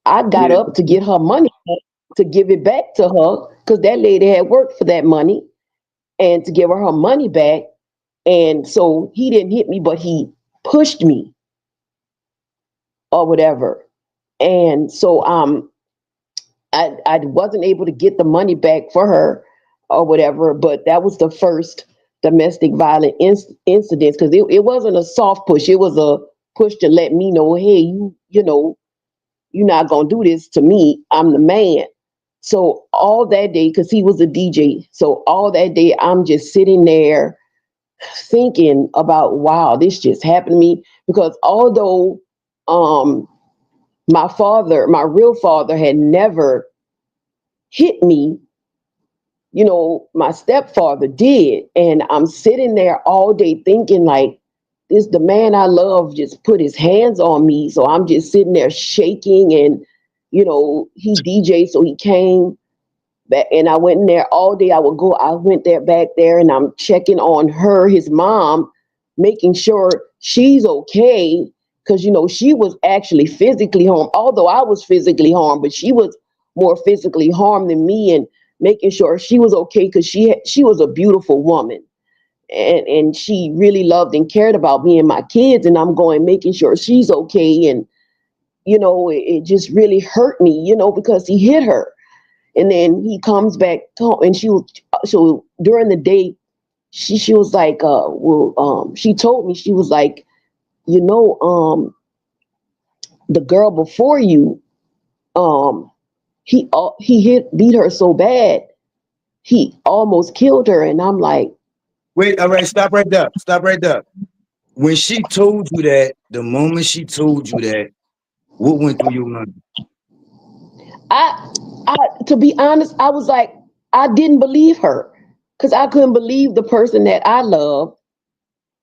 Speaker 4: I got
Speaker 1: Yeah.
Speaker 4: up to get her money, to give it back to her, because that lady had worked for that money, and to give her money back. And so he didn't hit me, but he pushed me or whatever. And so I wasn't able to get the money back for her or whatever, but that was the first domestic violent incident, because it wasn't a soft push. It was a push to let me know, hey, you're not gonna do this to me. I'm the man. So all that day, because he was a DJ, so all that day I'm just sitting there thinking about, wow, this just happened to me. Because although um my real father, had never hit me, my stepfather did. And I'm sitting there all day thinking like, this the man I love just put his hands on me. So I'm just sitting there shaking, and he DJ, so he came back, and I went in there all day. I went there back there, and I'm checking on her, his mom, making sure she's okay. Because she was actually physically harmed, although I was physically harmed, but she was more physically harmed than me, and making sure she was okay, because she was a beautiful woman, and she really loved and cared about me and my kids, and I'm going making sure she's okay. And it just really hurt me, because he hit her. And then he comes back to, and so during the day, she was like, she told me, she was like, you know, the girl before you, um, he beat her so bad, he almost killed her. And I'm like,
Speaker 1: Wait, all right, stop right there. Stop right there. When she told you that, the moment she told you that, what went through your mind?
Speaker 4: I, to be honest, I was like, I didn't believe her, because I couldn't believe the person that I love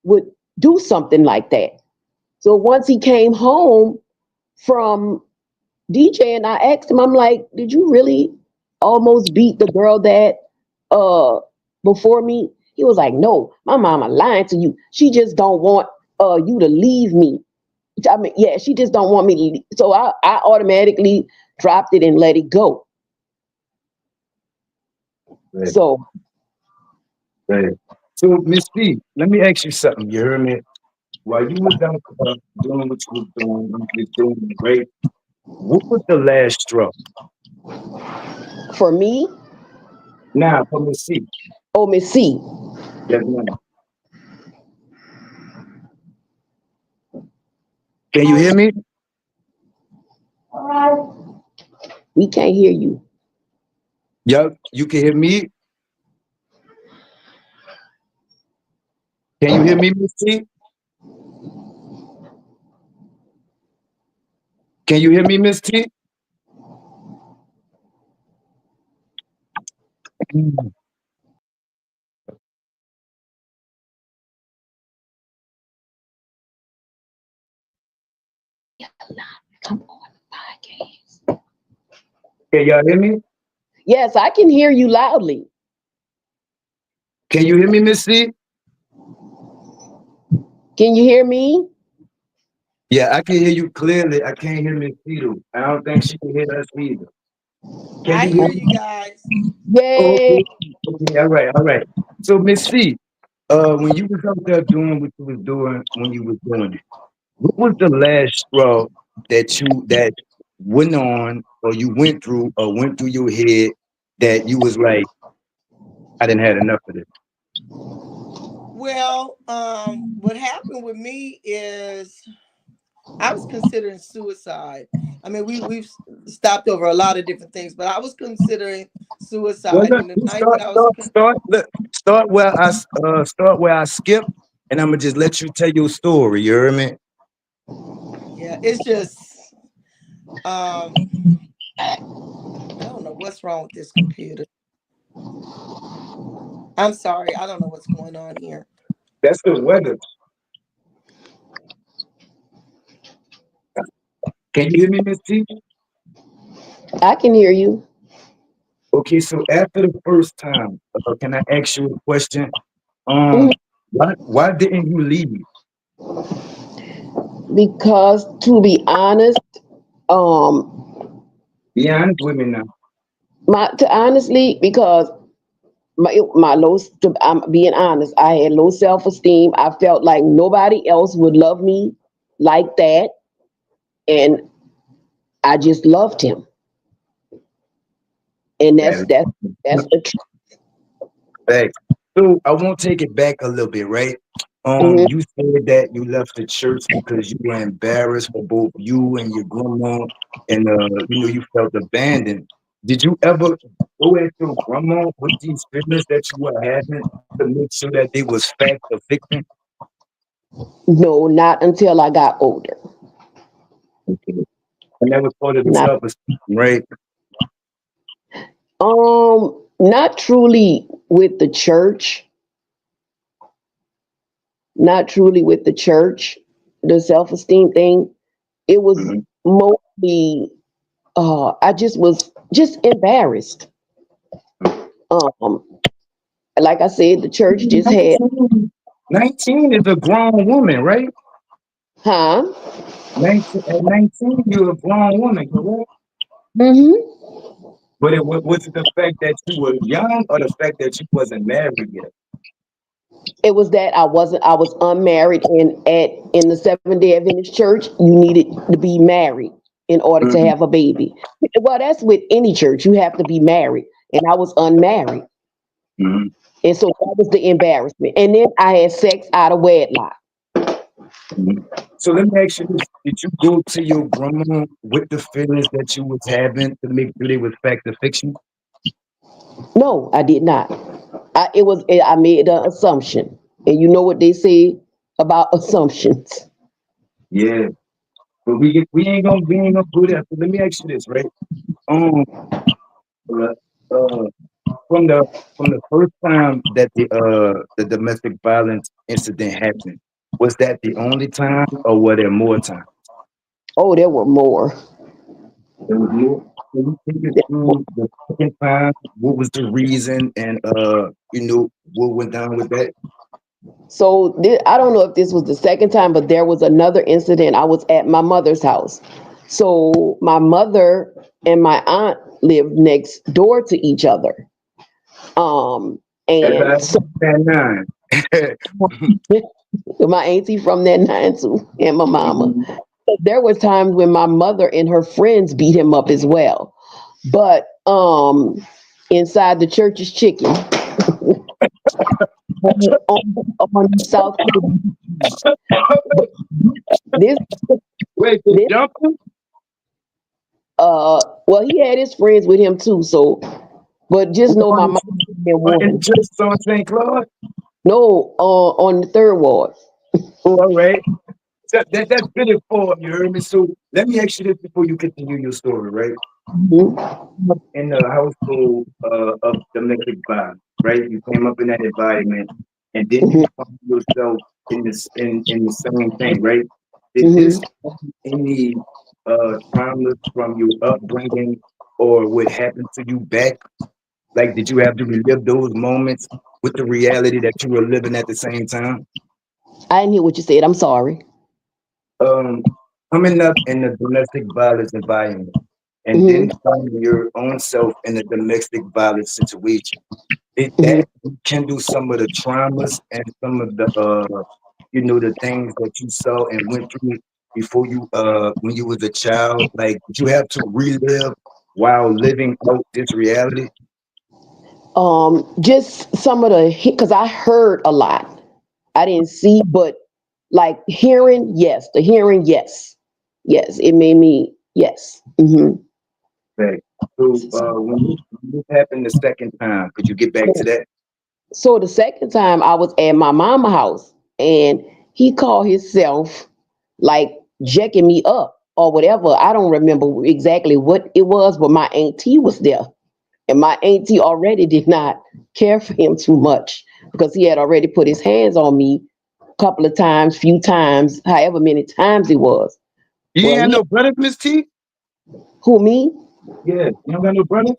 Speaker 4: would do something like that. So once he came home from DJ, and I asked him, I'm like, did you really almost beat the girl that uh before me? He was like, no, my mama lying to you. She just don't want you to leave me. I mean, yeah, she just don't want me to leave. So I automatically dropped it and let it go.
Speaker 1: Right,
Speaker 4: So
Speaker 1: right. So, Miss C, let me ask you something. You heard me? While you was out doing what you was doing, you was doing great. What was the last straw?
Speaker 4: for me,
Speaker 1: Now, for Miss C.
Speaker 4: oh Miss C,
Speaker 1: Yes, ma'am. Can you hear me?
Speaker 4: we can't hear you.
Speaker 1: Yup, you can hear me. Can you hear me, Miss C? Can you hear me, Miss T? Mm.
Speaker 4: Come on, podcast.
Speaker 1: Can y'all hear me?
Speaker 4: Yes, I can hear you loudly.
Speaker 1: Can you hear me, Miss C?
Speaker 4: Can you hear me?
Speaker 1: Yeah, I can hear you clearly. I can't hear Miss C though. I don't think she can hear us either. Can
Speaker 3: I
Speaker 1: you hear
Speaker 3: hear you
Speaker 1: me?
Speaker 3: guys.
Speaker 1: Oh,
Speaker 4: Yay.
Speaker 1: okay. Okay, all right, all right. So Miss C, when you was out there doing what you was doing when you was doing it, what was the last straw that went on or you went through or went through your head that you was like, I didn't had enough of this?
Speaker 3: Well, what happened with me is I was considering suicide. I mean, we've stopped over a lot of different things, but I was considering
Speaker 1: Well,
Speaker 3: suicide.
Speaker 1: look,
Speaker 3: And the
Speaker 1: you
Speaker 3: night that
Speaker 1: start,
Speaker 3: I was,
Speaker 1: start, start, look, start where I skip, and I'm gonna just let you tell your story. You hear me?
Speaker 3: yeah, it's just, um, I don't know what's wrong with this computer. I'm sorry, I don't know what's going on here.
Speaker 1: That's the weather. Can you hear me, Miss T?
Speaker 4: I can hear you.
Speaker 1: Okay, so after the first time, can I ask you a question?
Speaker 4: Mhm.
Speaker 1: Why didn't you leave?
Speaker 4: Because to be honest, um,
Speaker 1: Be honest with me now.
Speaker 4: honestly, because my low, I'm being honest, I had low self esteem. I felt like nobody else would love me like that, and I just loved him, and
Speaker 1: That
Speaker 4: that's the truth.
Speaker 1: fact. So I won't take it back a little bit, right?
Speaker 4: Mhm.
Speaker 1: You said that you left the church because you were embarrassed for both you and your grandma, and you felt abandoned. Did you ever go at your grandma with these feelings that you were having to make sure that they was fact or fiction?
Speaker 4: No, not until I got older.
Speaker 1: Okay. And that was part of the
Speaker 4: Not
Speaker 1: self-esteem, right?
Speaker 4: Not truly with the church, not truly with the church, the self-esteem thing. It was
Speaker 1: Mm-hmm.
Speaker 4: mostly, I just was just embarrassed. Um, like I said, the church just had,
Speaker 1: 19 is a grown woman, right?
Speaker 4: huh?
Speaker 1: 19, at 19, you're a grown woman, correct?
Speaker 4: Hmm.
Speaker 1: But was it the fact that you were young or the fact that you wasn't married yet?
Speaker 4: It was that I was unmarried, and in the Seventh Day Adventist church, you needed to be married in order to
Speaker 1: Mm-hmm.
Speaker 4: have a baby. Well, that's with any church. You have to be married, and I was unmarried,
Speaker 1: Mm-hmm.
Speaker 4: and so that was the embarrassment. And then I had sex out of wedlock.
Speaker 1: Mm-hmm. So let me ask you this. Did you go to your grandma with the feelings that you was having to make sure they was fact or fiction?
Speaker 4: No, I did not. I made an assumption, and you know what they say about assumptions.
Speaker 1: Yeah. But we ain't gonna do that. So let me ask you this, right? Um uh, from the first time that the domestic violence incident happened, was that the only time or were there more times?
Speaker 4: Oh, there were more.
Speaker 1: There was more. Can you take us through the second time? What was the reason and what went down with that?
Speaker 4: So I don't know if this was the second time, but there was another incident. I was at my mother's house. So my mother and my aunt lived next door to each other. Um, and
Speaker 1: Everybody
Speaker 4: so
Speaker 1: stand nine.
Speaker 4: my auntie from that nine too, and my mama.
Speaker 1: Mhm.
Speaker 4: There was times when my mother and her friends beat him up as well. But inside the church's chicken on the south end. But this
Speaker 1: Wait, they
Speaker 4: this
Speaker 1: jumped him?
Speaker 4: well, he had his friends with him too. So, but just know my
Speaker 1: On
Speaker 4: mom didn't
Speaker 1: in the
Speaker 4: one.
Speaker 1: church on St. Claude?
Speaker 4: No, on the third ward.
Speaker 1: Oh, all right. That's good info, you heard me? So let me ask you this before you continue your story, right?
Speaker 4: Mhm,
Speaker 1: In the household of domestic violence, right? You came up in that environment, and then you
Speaker 4: mhm,
Speaker 1: found yourself in the same thing, right? Did this
Speaker 4: mhm.
Speaker 1: have any traumas from your upbringing or what happened to you back? Like, did you have to relive those moments with the reality that you were living at the same time?
Speaker 4: I didn't hear what you said. I'm sorry.
Speaker 1: Um, Coming up in the domestic violence environment, and then
Speaker 4: Hmm.
Speaker 1: finding your own self in a domestic violence situation. Did
Speaker 4: Hmm.
Speaker 1: that rekindle some of the traumas and some of the things that you saw and went through before you, when you was a child? Like, did you have to relive while living out this reality?
Speaker 4: Just some of the because I heard a lot. I didn't see, but like hearing, yes, the hearing, yes, yes, it made me yes.
Speaker 1: Right. So, when this happened the second time, could you get back to that?
Speaker 4: So the second time I was at my mama house, and he called himself like jacking me up or whatever. I don't remember exactly what it was, but my auntie was there. And my auntie already did not care for him too much because he had already put his hands on me a couple of times, few times, however many times it was.
Speaker 1: You ain't
Speaker 4: Well,
Speaker 1: had no brothers, Miss T?
Speaker 4: who me?
Speaker 1: Yeah, you don't got no brothers?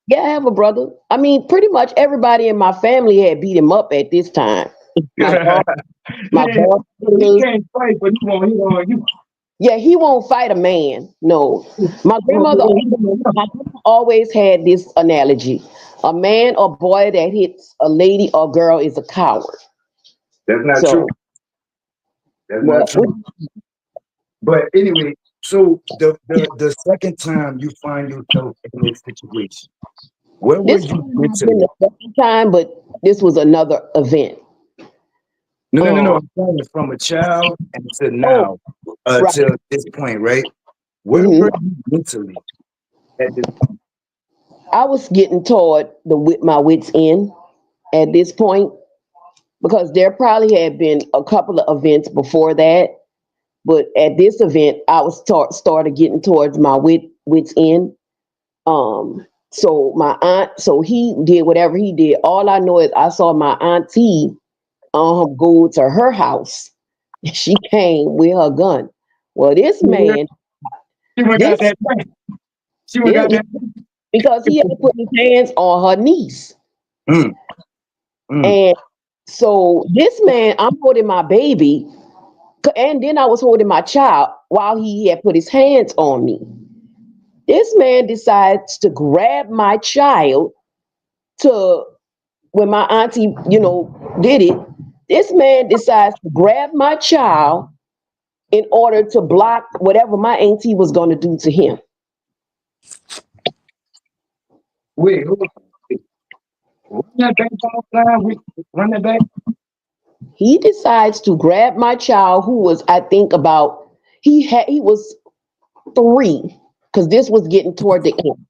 Speaker 4: Yeah, I have a brother. I mean, pretty much everybody in my family had beat him up at this time. My God, my
Speaker 1: Yeah, he
Speaker 4: brothers.
Speaker 1: can't fight, but he won't hit on you.
Speaker 4: Yeah, he won't fight a man. No, my grandmother, my grandma always had this analogy: a man or boy that hits a lady or girl is a coward.
Speaker 1: That's not
Speaker 4: So,
Speaker 1: true. That's not
Speaker 4: what?
Speaker 1: true. But anyway, so the second time you find yourself in this situation, where were
Speaker 4: This
Speaker 1: you
Speaker 4: might not have been
Speaker 1: mentally?
Speaker 4: the second time, but this was another event.
Speaker 1: No, no, no, no.
Speaker 4: Um.
Speaker 1: I'm saying from a child and to
Speaker 4: Oh,
Speaker 1: now,
Speaker 4: right.
Speaker 1: to this point, right? Where
Speaker 4: Hmm.
Speaker 1: were you mentally at this point?
Speaker 4: I was getting toward my wits end at this point because there probably had been a couple of events before that, but at this event, I was started getting towards my wits end. So my aunt, so he did whatever he did. All I know is I saw my auntie go to her house. She came with her gun. Well, this
Speaker 1: Yeah,
Speaker 4: man,
Speaker 1: she went got
Speaker 4: this
Speaker 1: that back. She went got
Speaker 4: it,
Speaker 1: that.
Speaker 4: because he had to put his hands on her niece.
Speaker 1: Mm, mm.
Speaker 4: And so this man, I'm holding my baby, and then I was holding my child while he had put his hands on me. This man decides to grab my child to when my auntie, did it. This man decides to grab my child in order to block whatever my auntie was going to do to him.
Speaker 1: Wait, hold on. Run that back one more time. Run that back.
Speaker 4: He decides to grab my child, who was, I think, about he was 3, because this was getting toward the end.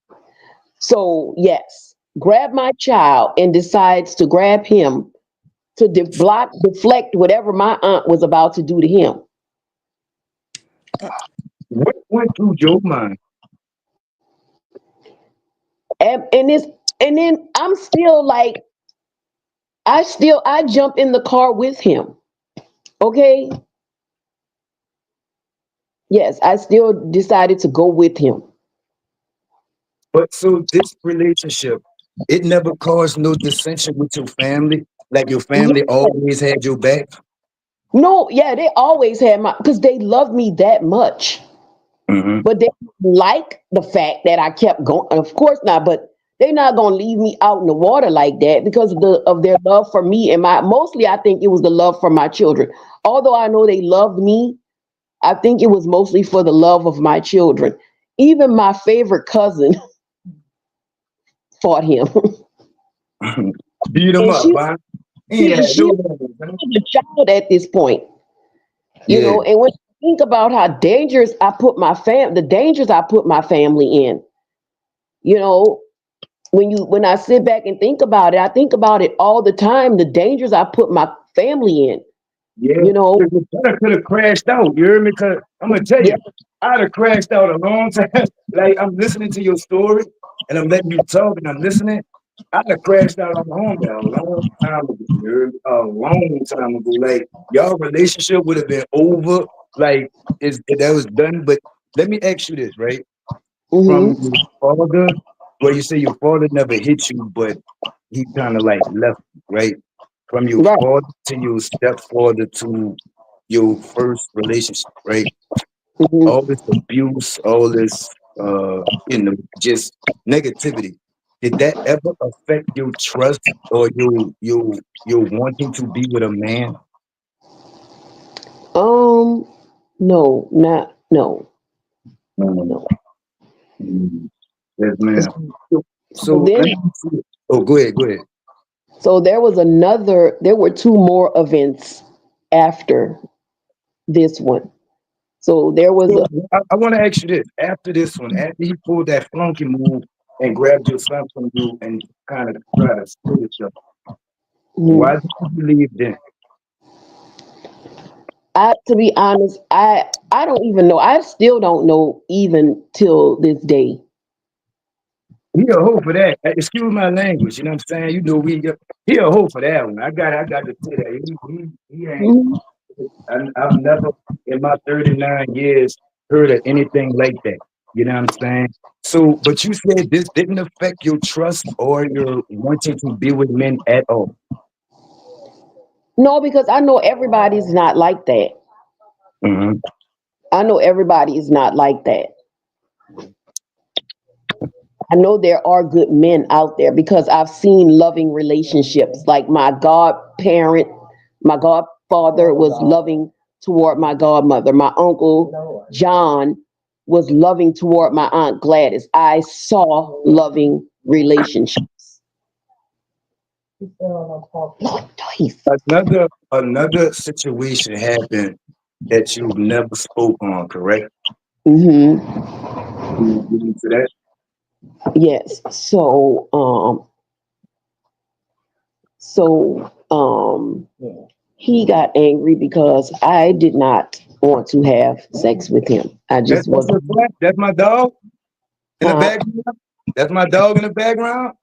Speaker 4: So yes, grab my child and decides to grab him to deflect whatever my aunt was about to do to him.
Speaker 1: What went through your mind?
Speaker 4: And it's and then I'm still like I jump in the car with him. Okay. Yes, I still decided to go with him.
Speaker 1: But so this relationship, it never caused no dissension with your family. Like your family
Speaker 4: Yeah.
Speaker 1: always had your back.
Speaker 4: No, yeah, they always had my because they loved me that much.
Speaker 1: Mm-hmm.
Speaker 4: But they like the fact that I kept going. Of course not, but they're not gonna leave me out in the water like that because of their love for me and my mostly I think it was the love for my children. Although I know they loved me, I think it was mostly for the love of my children. Even my favorite cousin fought him.
Speaker 1: Beat them
Speaker 4: And
Speaker 1: up, huh? He ain't had
Speaker 4: she
Speaker 1: no
Speaker 4: was
Speaker 1: love, huh?
Speaker 4: a child at this point.
Speaker 1: Yeah,
Speaker 4: And when you think about how dangerous the dangers I put my family in, you know, when I sit back and think about it, I think about it all the time, the dangers I put my family in,
Speaker 1: yeah.
Speaker 4: you know.
Speaker 1: Cause the brother could have crashed out. You hear me? Cause I'm gonna tell
Speaker 4: Yeah.
Speaker 1: you, I'd have crashed out a long time. Like I'm listening to your story and I'm letting you talk and I'm listening. I'd have crashed out on home a long time ago. You hear me? A long time ago. Like y'all relationship would have been over. Like that was done. But let me ask you this, right? From
Speaker 4: Hmm.
Speaker 1: your father, well, you say your father never hit you, but he kind of like left, you, right? From your
Speaker 4: Right.
Speaker 1: father to your stepfather to your first relationship, right? All
Speaker 4: Hmm.
Speaker 1: this abuse, all this, just negativity. Did that ever affect your trust or your wanting to be with a man?
Speaker 4: Um, no, not no,
Speaker 1: Um,
Speaker 4: no.
Speaker 1: yes, ma'am. So,
Speaker 4: So
Speaker 1: so
Speaker 4: then,
Speaker 1: let me see. Oh, go ahead, go ahead.
Speaker 4: so there were 2 more events after this one. So there was
Speaker 1: So
Speaker 4: a,
Speaker 1: I want to ask you this. After this one, after he pulled that flunky move and grabbed your son from you and kind of tried to split it up, why
Speaker 4: mhm.
Speaker 1: did you leave then?
Speaker 4: To be honest, I don't even know. I still don't know even till this day.
Speaker 1: He a hoe for that. Excuse my language. You know what I'm saying? You know he a hoe for that one. I got to say that he ain't.
Speaker 4: Mhm.
Speaker 1: I've never in my 39 years heard of anything like that. You know what I'm saying? So, but you said this didn't affect your trust or your wanting to be with men at all.
Speaker 4: No, because I know everybody's not like that.
Speaker 1: Hmm.
Speaker 4: I know everybody is not like that. I know there are good men out there because I've seen loving relationships. Like my godfather was loving toward my godmother. My uncle John was loving toward my aunt Gladys. I saw loving relationships.
Speaker 1: Another situation happened that you've never spoke on, correct?
Speaker 4: Hmm.
Speaker 1: Can you get into that?
Speaker 4: Yes. So he got angry because I did not want to have sex with him. I just
Speaker 1: That's
Speaker 4: wasn't.
Speaker 1: your friend? That's my dog in the
Speaker 4: Huh?
Speaker 1: background? That's my dog in the background.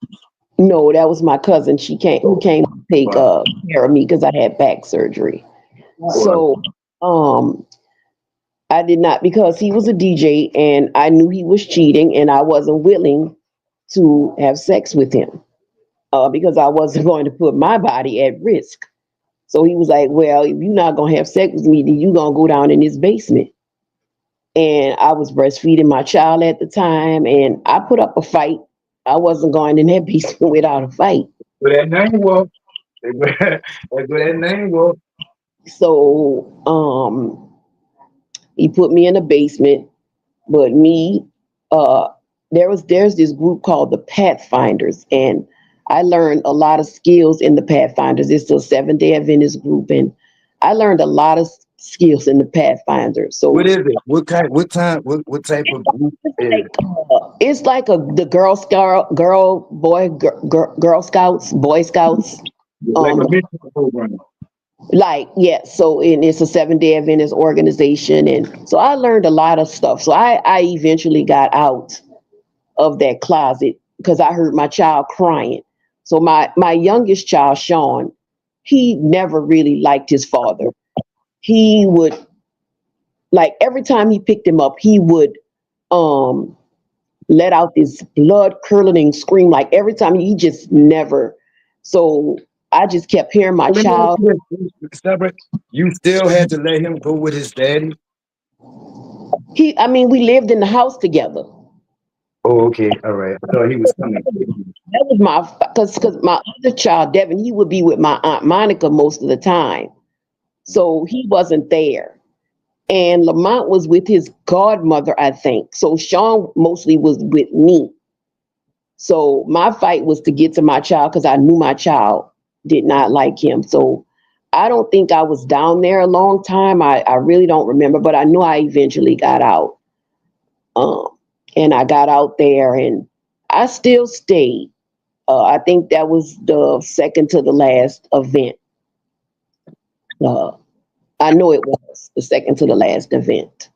Speaker 4: No, that was my cousin. Who came to take
Speaker 1: Wow.
Speaker 4: care of me because I had back surgery.
Speaker 1: Wow.
Speaker 4: So um I did not, because he was a DJ and I knew he was cheating and I wasn't willing to have sex with him because I wasn't going to put my body at risk. So he was like, well, if you're not going to have sex with me, then you're going to go down in this basement. And I was breastfeeding my child at the time and I put up a fight. I wasn't going in that basement without a fight.
Speaker 1: Where that name was. That's where that name was.
Speaker 4: So he put me in the basement. But me, uh, there's this group called the Pathfinders, and I learned a lot of skills in the Pathfinders. It's a 7 Day Adventist group, and I learned a lot of skills in the Pathfinders. So
Speaker 1: What is it? What kind? What time? What type of group is it?
Speaker 4: it's like the Girl Scout, Girl Scouts, Boy Scouts.
Speaker 1: Like a
Speaker 4: Um,
Speaker 1: mission program.
Speaker 4: like yeah, so and it's a 7 Day Adventist organization, and so I learned a lot of stuff. So I eventually got out of that closet because I heard my child crying. So my youngest child, Sean, he never really liked his father. He would, like, every time he picked him up, he would um let out this blood curdling scream. Like every time, he just never. So I just kept hearing my
Speaker 1: Let me ask
Speaker 4: child.
Speaker 1: you this, Separate. You still had to let him go with his daddy.
Speaker 4: I mean, we lived in the house together.
Speaker 1: Oh, okay, all right. I thought he was coming.
Speaker 4: That was my, because my other child, Devin, he would be with my aunt Monica most of the time. So he wasn't there. And Lamont was with his godmother, I think. So Sean mostly was with me. So my fight was to get to my child because I knew my child did not like him. So I don't think I was down there a long time. I really don't remember, but I know I eventually got out. Um, and I got out there and I still stayed. I think that was the second to the last event. Uh, I know it was the second to the last event.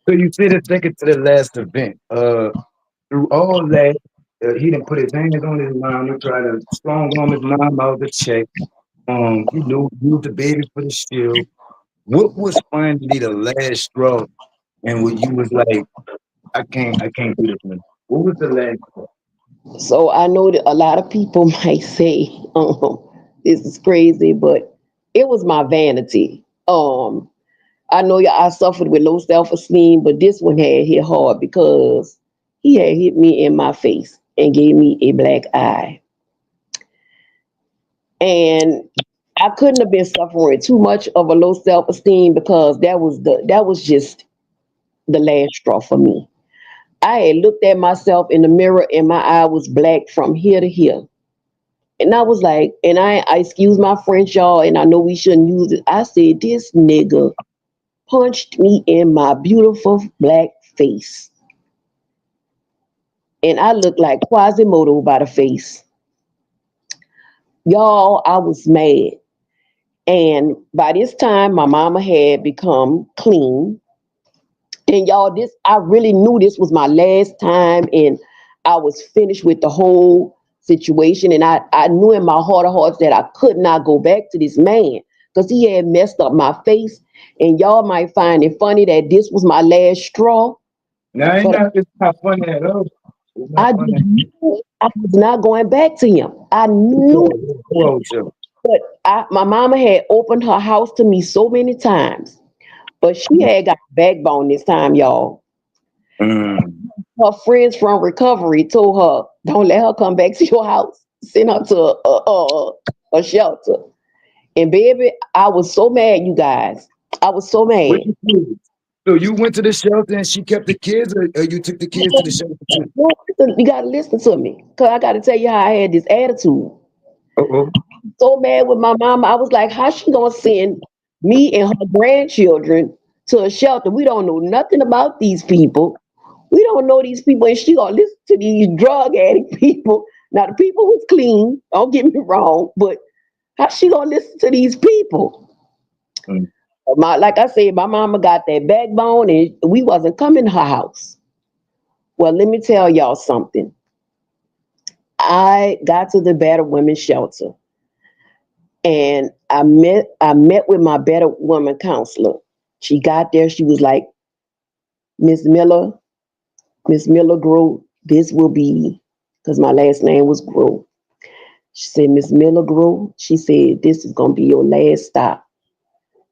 Speaker 1: So you said the second to the last event. Through all that, he didn't put his hands on his mom and try to strong arm his mom out the check. Use the baby for the shield. What was finally the last straw? And what you was like, I can't do this one. What was the last straw?
Speaker 4: So I know that a lot of people might say, this is crazy, but it was my vanity. I know I suffered with low self-esteem, but this one had hit hard because he had hit me in my face and gave me a black eye. And I couldn't have been suffering too much of a low self-esteem because that was just the last straw for me. I had looked at myself in the mirror and my eye was black from here to here. And I was like, and I excuse my French, y'all, and I know we shouldn't use it. I said, this nigga punched me in my beautiful black face. And I looked like Quasimodo by the face. Y'all, I was mad. And by this time, my mama had become clean. And y'all, I really knew this was my last time, and I was finished with the whole situation. And I knew in my heart of hearts that I could not go back to this man because he had messed up my face. And y'all might find it funny that this was my last straw,
Speaker 1: Now,
Speaker 4: but
Speaker 1: it's not funny at all. It's not
Speaker 4: I
Speaker 1: funny.
Speaker 4: just knew I was not going back to him. I knew,
Speaker 1: Whoa, Joe.
Speaker 4: but my mama had opened her house to me so many times, but she had got backbone this time, y'all.
Speaker 1: Mm.
Speaker 4: Her friends from recovery told her, "Don't let her come back to your house. Send her to a shelter." And baby, I was so mad, you guys. I was so mad.
Speaker 1: What you do? So you went to the shelter and she kept the kids, or you took the kids to the shelter too?
Speaker 4: No, listen, you gotta listen to me, cause I gotta tell you how I had this attitude.
Speaker 1: Uh-oh.
Speaker 4: So mad with my mama. I was like, how she gonna send me and her grandchildren to a shelter? We don't know nothing about these people. We don't know these people, and she gonna listen to these drug addict people. Now the people was clean, don't get me wrong, but how she gonna listen to these people?
Speaker 1: Mm.
Speaker 4: Like I said, my mama got that backbone, and we wasn't coming to her house. Well, let me tell y'all something. I got to the battered women's shelter, and I met with my battered woman counselor. She got there. She was like, Miss Miller, Miss Miller Grow, this will be, because my last name was Grow. She said, Miss Miller Grow, she said, this is going to be your last stop.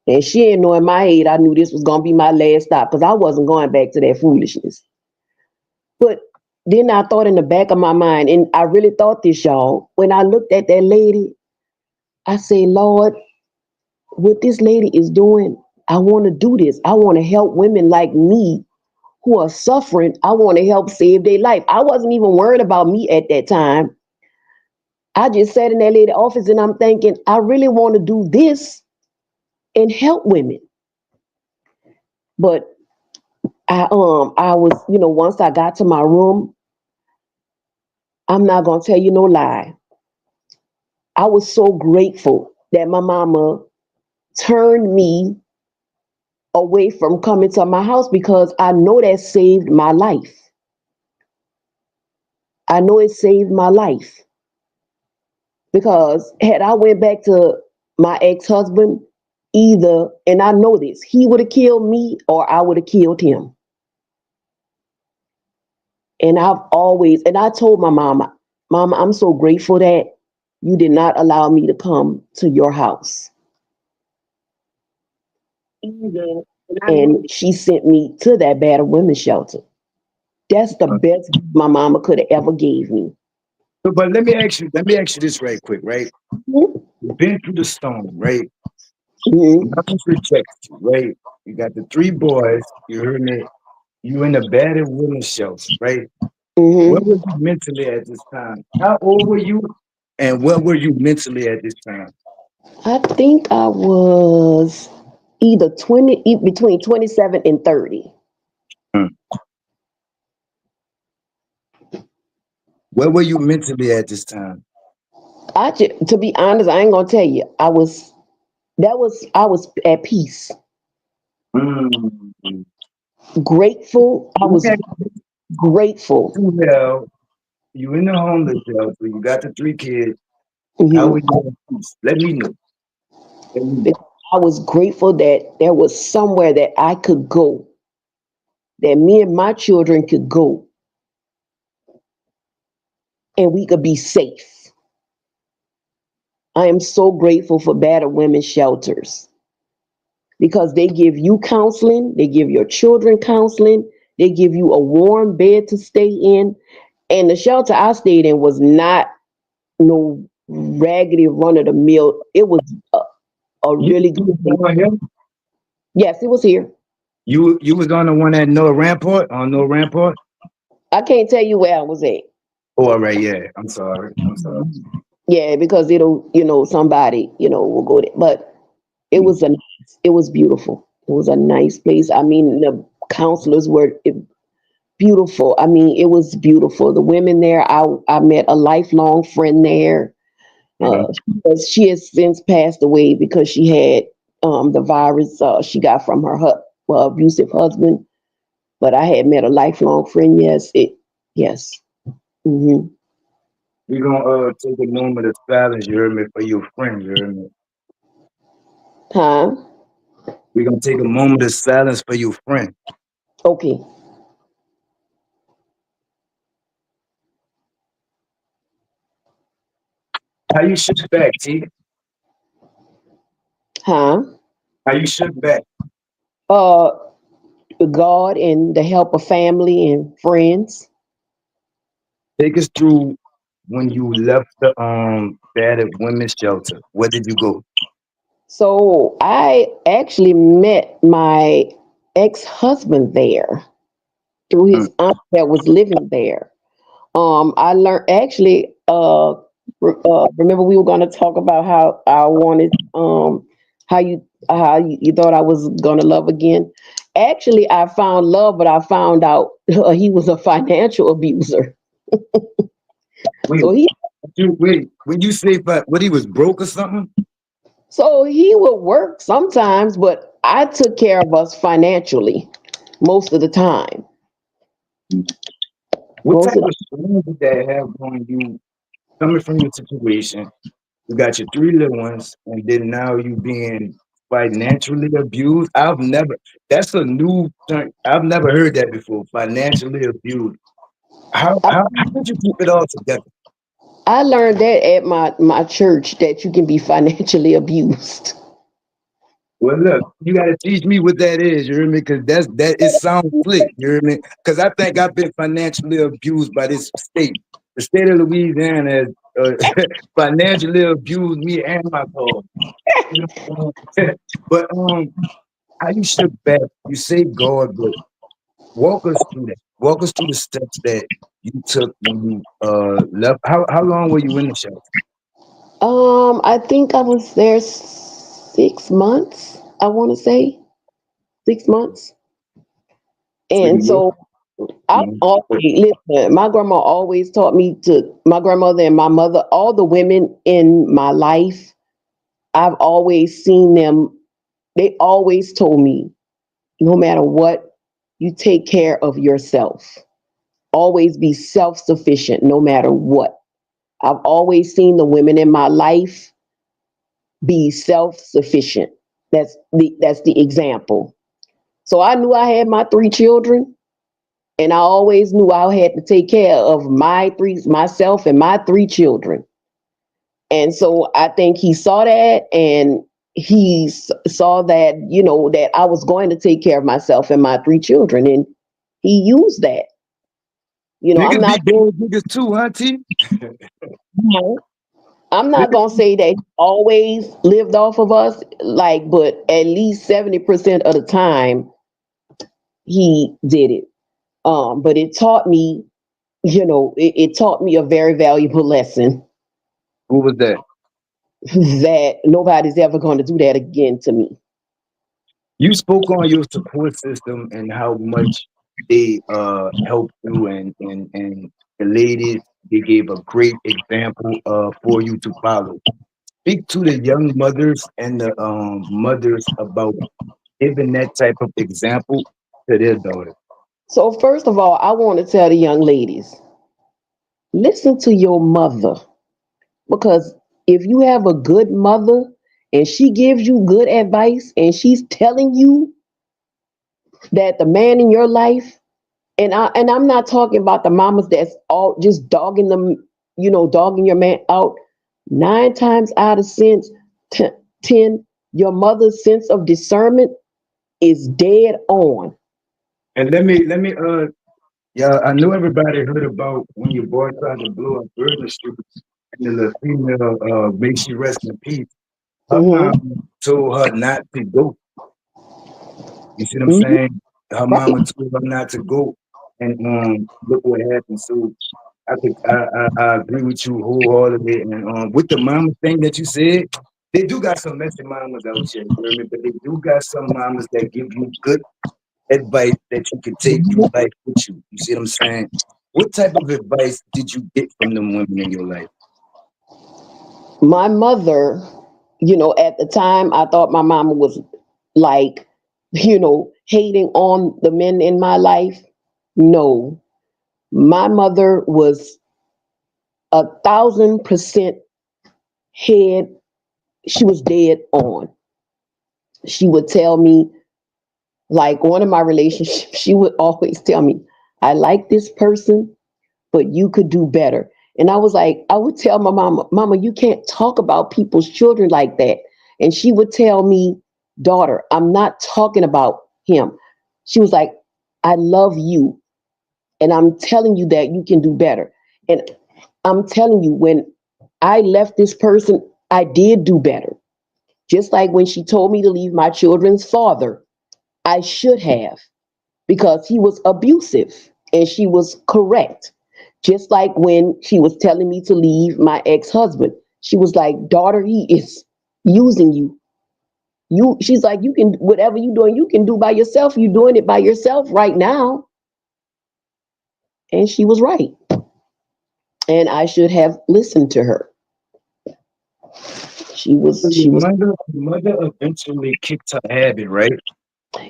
Speaker 4: And she didn't know in my head, I knew this was going to be my last stop because I wasn't going back to that foolishness. But then I thought in the back of my mind, and I really thought this, y'all, when I looked at that lady, I said, Lord, what this lady is doing, I want to do this. I want to help women like me who are suffering. I want to help save their life. I wasn't even worried about me at that time. I just sat in that lady's office and I'm thinking, I really want to do this and help women. But I was, once I got to my room, I'm not gonna tell you no lie. I was so grateful that my mama turned me away from coming to my house because I know that saved my life. I know it saved my life because had I went back to my ex-husband, either, and I know this, he would have killed me or I would have killed him. And I told my mama, Mama, I'm so grateful that you did not allow me to come to your house. And she sent me to that battered women's shelter. That's the best gift my mama could have ever gave me.
Speaker 1: But let me ask you this right quick, right? You've been through the storm, right?
Speaker 4: Mm-hmm.
Speaker 1: Nothing protects you, right? You got the three boys, you heard me. You in a battered women's shelter, right? Where
Speaker 4: Mm-hmm.
Speaker 1: were you mentally at this time? How old were you? And where were you mentally at this time?
Speaker 4: I think I was between 27 and 30.
Speaker 1: Hmm. Where were you mentally at this time?
Speaker 4: To be honest, I ain't gonna tell you. I was at peace,
Speaker 1: Mm.
Speaker 4: grateful. I was
Speaker 1: Okay.
Speaker 4: grateful.
Speaker 1: Well, you in the homeless shelter, you got the three kids. How were
Speaker 4: Mm-hmm.
Speaker 1: you at peace? Let me know. Let me know.
Speaker 4: I was grateful that there was somewhere that I could go, that me and my children could go, and we could be safe. I am so grateful for battered women's shelters because they give you counseling, they give your children counseling, they give you a warm bed to stay in. And the shelter I stayed in was not no raggedy run of the mill. It was a
Speaker 1: You
Speaker 4: really good
Speaker 1: was
Speaker 4: place.
Speaker 1: on here?
Speaker 4: Yes, it was here.
Speaker 1: You was on the one at No Rampart on No Rampart?
Speaker 4: I can't tell you where I was at.
Speaker 1: Oh, all right, yeah. I'm sorry. I'm sorry.
Speaker 4: Yeah, because it'll, somebody, will go there. But it was beautiful. It was a nice place. I mean, the counselors were beautiful. I mean, it was beautiful. The women there, I met a lifelong friend there.
Speaker 1: Mhm.
Speaker 4: She has since passed away because she had the virus she got from her abusive husband. But I had met a lifelong friend. Yes. Hmm.
Speaker 1: We gonna take a moment of silence, you heard me, for your friend, you heard me.
Speaker 4: Huh?
Speaker 1: We gonna take a moment of silence for your friend.
Speaker 4: Okay.
Speaker 1: How you shook back, T?
Speaker 4: Huh?
Speaker 1: How you shook back?
Speaker 4: Uh, God and the help of family and friends.
Speaker 1: Take us through when you left the battered women's shelter. Where did you go?
Speaker 4: So I actually met my ex-husband there through
Speaker 1: Mm.
Speaker 4: his aunt that was living there. I learned actually. Remember we were going to talk about how I wanted how you thought I was going to love again. Actually, I found love, but I found out he was a financial abuser.
Speaker 1: Wait,
Speaker 4: So he
Speaker 1: wait. When you say what he was broke or something?
Speaker 4: so he would work sometimes, but I took care of us financially most of the time.
Speaker 1: What
Speaker 4: Most
Speaker 1: type
Speaker 4: of the
Speaker 1: of strain did that have on you coming from your situation, you got your three little ones, and then now you being financially abused. That's a new term. I've never heard that before. Financially abused. How did you keep it all together?
Speaker 4: I learned that at my church that you can be financially abused.
Speaker 1: Well, look, you got to teach me what that is. You hear me? Because it sounds slick. You hear me? Because I think I've been financially abused by this state. The state of Louisiana has financially abused me and my dog. You know? But how you shook back? You say God, but walk us through that. Walk us through the steps that you took when you left. How long were you in the shelter?
Speaker 4: I think I was there 6 months. I want to say 6 months.
Speaker 1: So you
Speaker 4: And
Speaker 1: were.
Speaker 4: so I
Speaker 1: Mhm.
Speaker 4: always listen. My grandma always taught me to. My grandmother and my mother, all the women in my life, I've always seen them. They always told me, no matter what, you take care of yourself. Always be self sufficient, no matter what. I've always seen the women in my life be self sufficient. That's the example. So I knew I had my three children, and I always knew I had to take care of myself and my three children. And so I think he saw that, and saw that, that I was going to take care of myself and my three children, and he used that. I'm
Speaker 1: Niggas be
Speaker 4: not
Speaker 1: gold niggas too, huh, T?
Speaker 4: I'm not gonna say that he always lived off of us, like, but at least 70% of the time he did it. But it taught me, it taught me a very valuable lesson
Speaker 1: Who was that?
Speaker 4: that nobody's ever going to do that again to me.
Speaker 1: You spoke on your support system and how much they helped you, and the ladies, they gave a great example for you to follow. Speak to the young mothers and the mothers about giving that type of example to their daughters.
Speaker 4: So first of all, I want to tell the young ladies, listen to your mother, because if you have a good mother and she gives you good advice and she's telling you that the man in your life, and I'm not talking about the mamas that's all just dogging them, dogging your man out. 9 times out of ten, your mother's sense of discernment is dead on.
Speaker 1: And let me yeah, I know everybody heard about when your boy tried to blow up Burger Street and the little female may she rest in peace. Her mom
Speaker 4: Hmm.
Speaker 1: told her not to go. You see what I'm
Speaker 4: Hmm.
Speaker 1: saying? Her
Speaker 4: Right.
Speaker 1: mama told her not to go, and look what happened. So I agree with you wholeheartedly. And with the mama thing that you said, they do got some messy mamas out here, you hear me? But they do got some mamas that give you good advice that you can take through life with you. You see what I'm saying? What type of advice did you get from them women in your life?
Speaker 4: My mother, at the time, I thought my mama was like, hating on the men in my life. No, my mother was 1,000% head. She was dead on. She would tell me, like, one of my relationships, she would always tell me, I like this person, but you could do better. And I was like, I would tell my mama, you can't talk about people's children like that. And she would tell me, daughter, I'm not talking about him. She was like, I love you. And I'm telling you that you can do better. And I'm telling you, when I left this person, I did do better. Just like when she told me to leave my children's father, I should have, because he was abusive, and she was correct. Just like when she was telling me to leave my ex-husband, she was like, daughter, he is using you. She's like, you can, whatever you doing, you can do by yourself. You're doing it by yourself right now. And she was right. And I should have listened to her. She
Speaker 1: So
Speaker 4: was,
Speaker 1: your
Speaker 4: she was,
Speaker 1: mother eventually kicked her habit, right?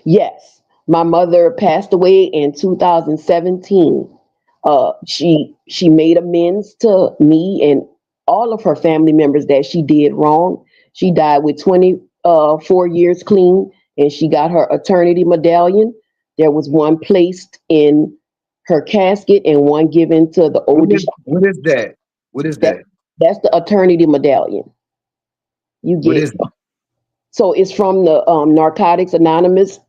Speaker 4: yes. My mother passed away in 2017. She made amends to me, and all of her family members that she did wrong. She died with 24 years clean, and she got her eternity medallion. There was one placed in her casket and one given to the oldest.
Speaker 1: What is that? What is
Speaker 4: That,
Speaker 1: that?
Speaker 4: that's the eternity medallion you
Speaker 1: What
Speaker 4: get.
Speaker 1: is it?
Speaker 4: So it's from the Narcotics Anonymous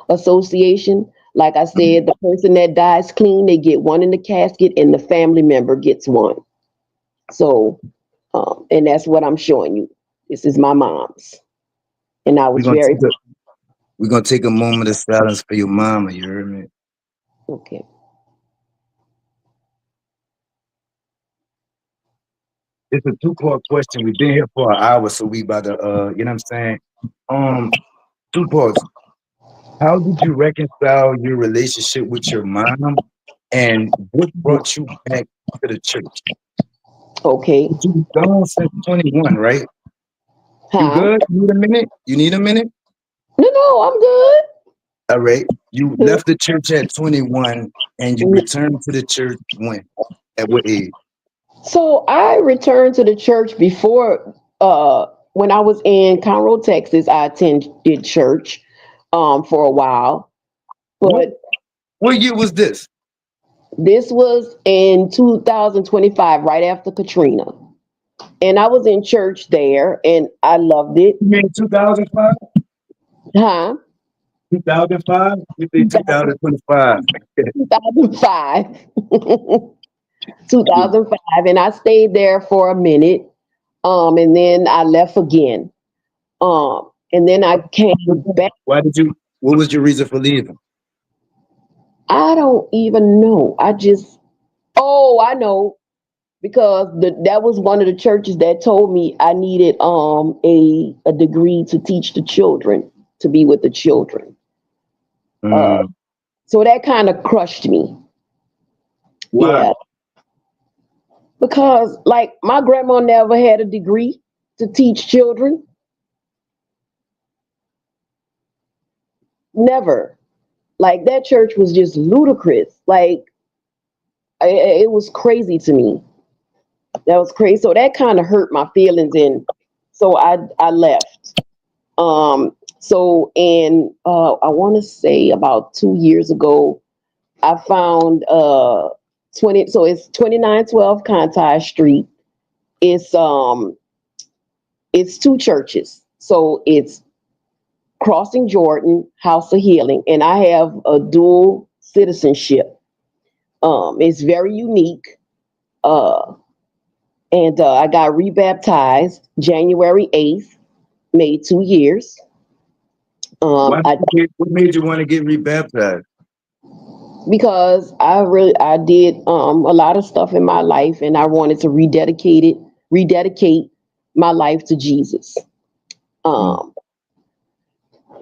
Speaker 4: Association. Like I said, the person that dies clean, they get one in the casket, and the family member gets one. So, and that's what I'm showing you. This is my mom's, and I
Speaker 1: We're
Speaker 4: was
Speaker 1: gonna
Speaker 4: very
Speaker 1: take a we're gonna take a moment of silence for your mama, you heard me?
Speaker 4: okay.
Speaker 1: It's a two-part question. We've been here for an hour, so we about to you know what I'm saying? Two parts. How did you reconcile your relationship with your mom, and what brought you back to the church?
Speaker 4: Okay,
Speaker 1: You've gone since 21, right? You
Speaker 4: huh?
Speaker 1: good? You need a minute? You need a minute?
Speaker 4: No, no, I'm good.
Speaker 1: All right. You left the church at 21 and you returned to the church when? At what age?
Speaker 4: So I returned to the church before when I was in Conroe, Texas. I attended church for a while,
Speaker 1: What
Speaker 4: but
Speaker 1: what year was this?
Speaker 4: this was in 2025, right after Katrina. And I was in church there and I loved it.
Speaker 1: You mean 2005?
Speaker 4: Huh?
Speaker 1: 2005? You say 2025.
Speaker 4: 2005. 2005. And I stayed there for a minute. And then I left again. And then I came back.
Speaker 1: Why did you what was your reason for leaving?
Speaker 4: I don't even know. Oh, I know. Because that was one of the churches that told me I needed a degree to teach the children, to be with the children. Uh,
Speaker 1: Mm,
Speaker 4: so that kind of crushed me.
Speaker 1: why?
Speaker 4: Yeah, because like my grandma never had a degree to teach children. Never. Like that church was just ludicrous. Like it was crazy to me. That was crazy. So that kind of hurt my feelings, and so I left. So in I want to say about 2 years ago, I found 20. So it's 2912 Conti Street. It's it's two churches. So it's Crossing Jordan House of Healing, and I have a dual citizenship. It's very unique. Uh, and I got rebaptized January 8th, made 2 years.
Speaker 1: Why
Speaker 4: I
Speaker 1: what made you want to get rebaptized?
Speaker 4: because I did a lot of stuff in my life, and I wanted to rededicate my life to Jesus.
Speaker 1: Mm.
Speaker 4: Um,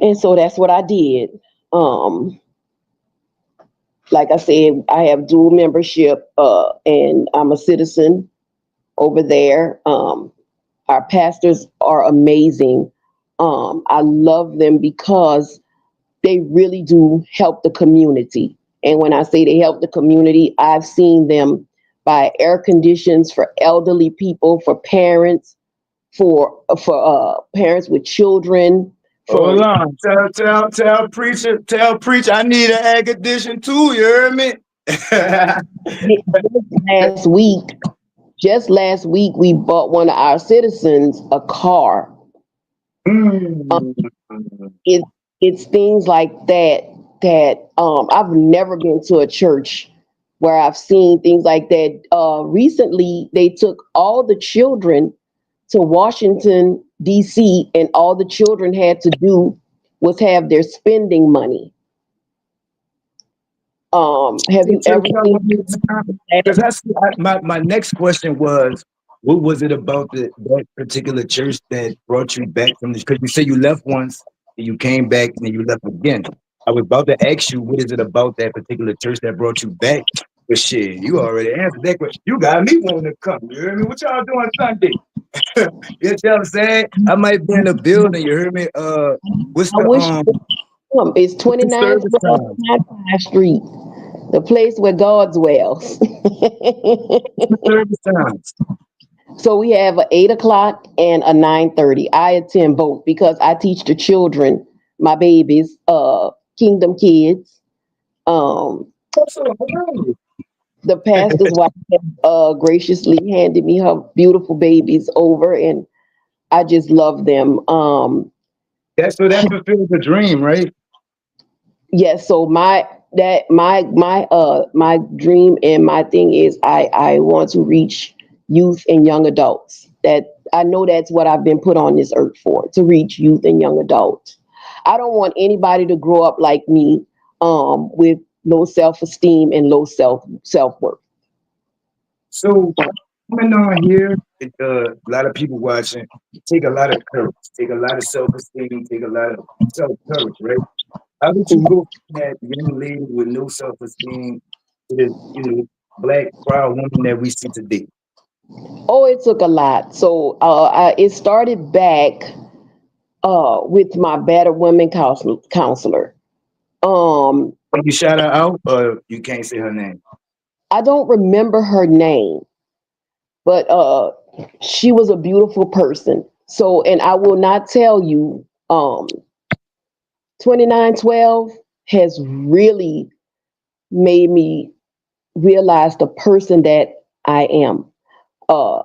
Speaker 4: and so that's what I did. Um, like I said, I have dual membership, and I'm a citizen over there. Our pastors are amazing. I love them because they really do help the community. And when I say they help the community, I've seen them buy air conditions for elderly people, for parents, for parents with children, for
Speaker 1: Hold on. Tell preacher I need an egg addition too, you heard me?
Speaker 4: last week. Just last week, we bought one of our citizens a car.
Speaker 1: Mm.
Speaker 4: it it's things like that I've never been to a church where I've seen things like that. Recently, they took all the children to Washington D.C., and all the children had to do was have their spending money. Have you
Speaker 1: Tell
Speaker 4: ever
Speaker 1: me
Speaker 4: seen
Speaker 1: one more time. Because my next question was, what was it about that particular church that brought you back from this? Because you say you left once and you came back and then you left again. I was about to ask you, what is it about that particular church that brought you back? But shit, you already answered that question. You got me wanting to come. You heard me? What y'all doing Sunday? You know what I'm saying? I might be in the building. You heard me? What's
Speaker 4: I
Speaker 1: the
Speaker 4: wish you would come. It's
Speaker 1: what's the service
Speaker 4: 2912
Speaker 1: time?
Speaker 4: High Street, the place where God dwells.
Speaker 1: What's the service time?
Speaker 4: So we have a 8 o'clock and a 9:30. I attend both because I teach the children, my babies, Kingdom Kids. Um,
Speaker 1: Also, hello.
Speaker 4: the pastor's wife graciously handed me her beautiful babies over, and I just love them.
Speaker 1: That fulfills the dream, right?
Speaker 4: Yes, so my dream and my thing is I want to reach youth and young adults. That I know that's what I've been put on this earth for, to reach youth and young adults. I don't want anybody to grow up like me, with low self-esteem and low self-worth.
Speaker 1: So coming on here, a lot of people watching, take a lot of courage, take a lot of self-esteem, take a lot of self-courage, right? How did you go from that young lady with no self-esteem to the, black proud woman that we see today?
Speaker 4: Oh, it took a lot. So it started back with my Better Women counselor. Um,
Speaker 1: When you shout her out, you can't say her name.
Speaker 4: I don't remember her name, but she was a beautiful person. So, and I will not tell you, 2912 has really made me realize the person that I am. Uh,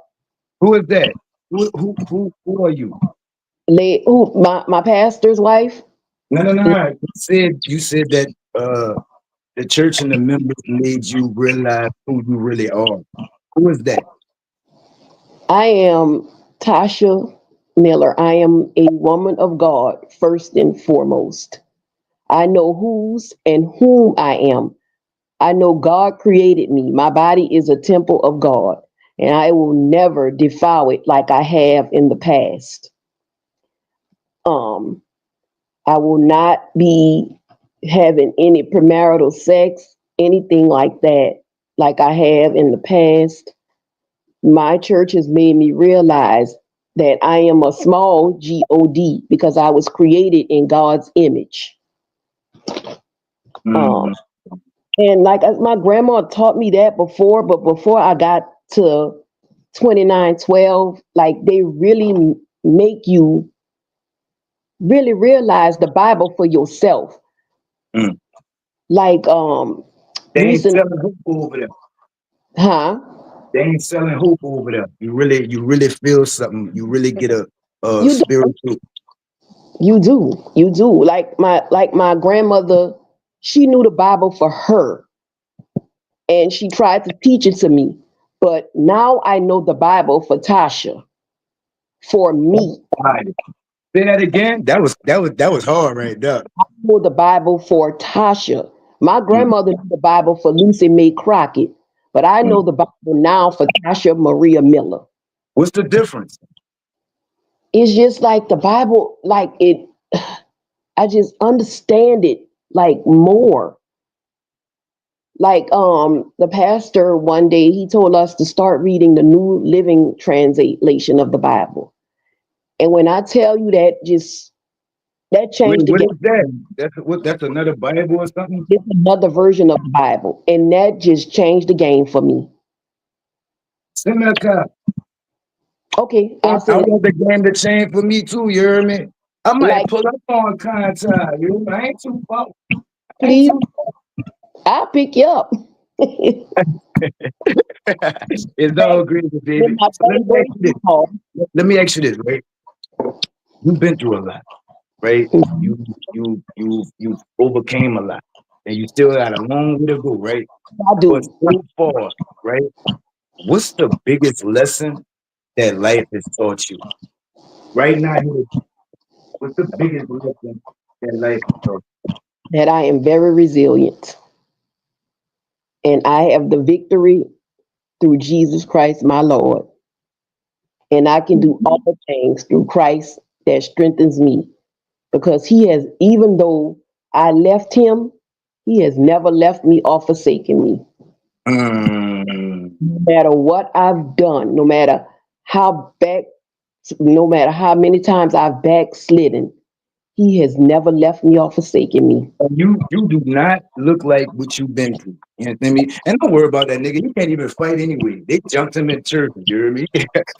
Speaker 1: Who is that? Who are you?
Speaker 4: my pastor's wife.
Speaker 1: No, no, no. You said that the church and the members made you realize who you really are. Who is that?
Speaker 4: I am Tasha Miller. I am a woman of God first and foremost. I know whose and whom I am. I know God created me. My body is a temple of God, and I will never defile it like I have in the past. Um, I will not be having any premarital sex, anything like that, like I have in the past. My church has made me realize that I am a small God because I was created in God's image. Um,
Speaker 1: Mhm.
Speaker 4: and my grandma taught me that before, but before I got to 2912, like they really make you really realize the Bible for yourself.
Speaker 1: Mm.
Speaker 4: Like
Speaker 1: They ain't
Speaker 4: recent,
Speaker 1: selling hope over there.
Speaker 4: huh?
Speaker 1: They ain't selling hope over there. You really feel something. You really get a
Speaker 4: You do,
Speaker 1: spiritual.
Speaker 4: you do. Like my grandmother, she knew the Bible for her, and she tried to teach it to me. But now I know the Bible for Tasha, for me.
Speaker 1: Say that again. That was hard right there.
Speaker 4: I know the Bible for Tasha. My
Speaker 1: Mm,
Speaker 4: grandmother knew the Bible for Lucy May Crockett, but I
Speaker 1: mm.
Speaker 4: know the Bible now for Tasha Maria Miller.
Speaker 1: What's the difference?
Speaker 4: It's just like the Bible, like it, I just understand it like more. Like the pastor one day he told us to start reading the New Living Translation of the Bible. And when I tell you that, just that
Speaker 1: Wait,
Speaker 4: changed the
Speaker 1: what
Speaker 4: game.
Speaker 1: is that? That's another Bible or something?
Speaker 4: It's another version of the Bible, and that just changed the game for me.
Speaker 1: Send me a copy.
Speaker 4: Okay,
Speaker 1: I
Speaker 4: I'll send it.
Speaker 1: want the game to change for me too, you hear me? I might
Speaker 4: Like,
Speaker 1: pull up on contact, you know? I ain't too far. I ain't
Speaker 4: please,
Speaker 1: too
Speaker 4: I'll pick you up. Then
Speaker 1: It's all great, baby.
Speaker 4: my
Speaker 1: So let me ask you
Speaker 4: brother
Speaker 1: this. Let me ask you this, right? You've been through a lot, right? You overcame a lot. And you still got a long way to go, right?
Speaker 4: I
Speaker 1: But
Speaker 4: do.
Speaker 1: so far, right? What's the biggest lesson that life has taught you? Right now, what's the biggest lesson that life has taught
Speaker 4: That I am very resilient, and I have the victory through Jesus Christ, my Lord. And I can do
Speaker 1: you?
Speaker 4: all things through Christ that strengthens me. Because he has, even though I left him, he has never left me or forsaken me.
Speaker 1: Mm,
Speaker 4: No matter what I've done, how back, no matter how many times I've backslidden, He has never left me or forsaken me.
Speaker 1: You do not look like what you've been through. You know what I mean? And don't worry about that nigga. He can't even fight anyway. They jumped him in church. You hear me?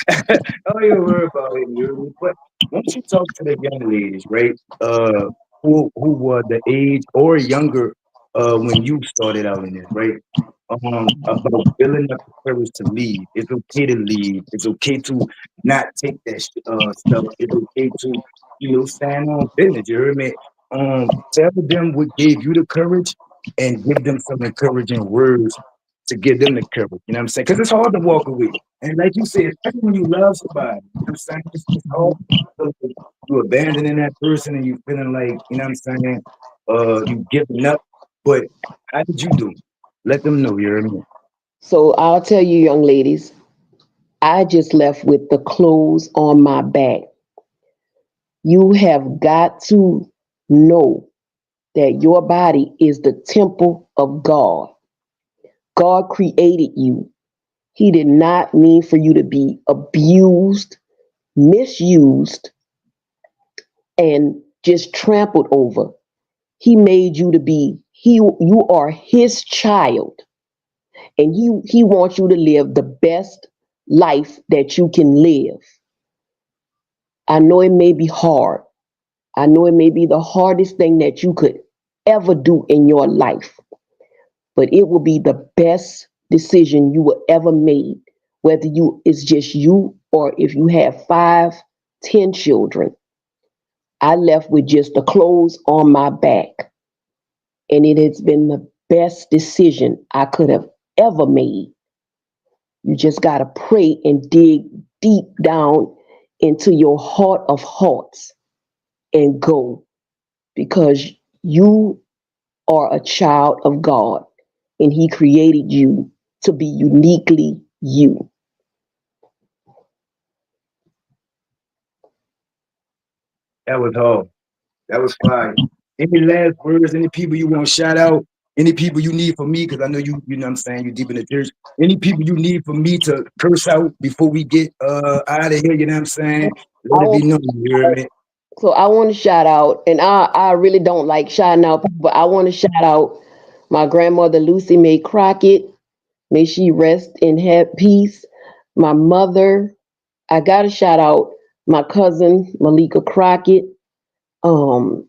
Speaker 1: Don't even worry about him. You hear me? But once you talk to the young ladies, right? Who were the age or younger when you started out in this, right? About building up the courage to lead. It's okay to lead. It's okay to not take that stuff. It's okay to, stand on business. You hear me? Tell them what gave you the courage and give them some encouraging words to give them the courage. You know what I'm saying? Because it's hard to walk away. And like you said, especially when you love somebody, you know what I'm saying? It's hard. You abandoning that person and you feeling like, you know what I'm saying? You giving up. But how did you do? Let them know, you hear me?
Speaker 4: So I'll tell you, young ladies, I just left with the clothes on my back. You have got to know that your body is the temple of God. God created you. He did not mean for you to be abused, misused, and just trampled over. He made you to be, you are his child, and he wants you to live the best life that you can live. I know it may be hard. I know it may be the hardest thing that you could ever do in your life, but it will be the best decision you will ever made, whether you it's just you or if you have 5, 10 children. I left with just the clothes on my back, and it has been the best decision I could have ever made. You just got to pray and dig deep down into your heart of hearts and go, because you are a child of God and He created you to be uniquely you.
Speaker 1: That was hard. That was fire. Any last words? Any people you want to shout out? Any people you need for me? Because I know you know what I'm saying, you deep in the church. Any people you need for me to curse out before we get out of here, you know what I'm saying?
Speaker 4: I
Speaker 1: Let it be
Speaker 4: want,
Speaker 1: known, you hear me?
Speaker 4: so I want to shout out, and I really don't like shouting out people, but I want to shout out my grandmother Lucy Mae Crockett. May she rest in peace. My mother, I got to shout out my cousin Malika Crockett. Um,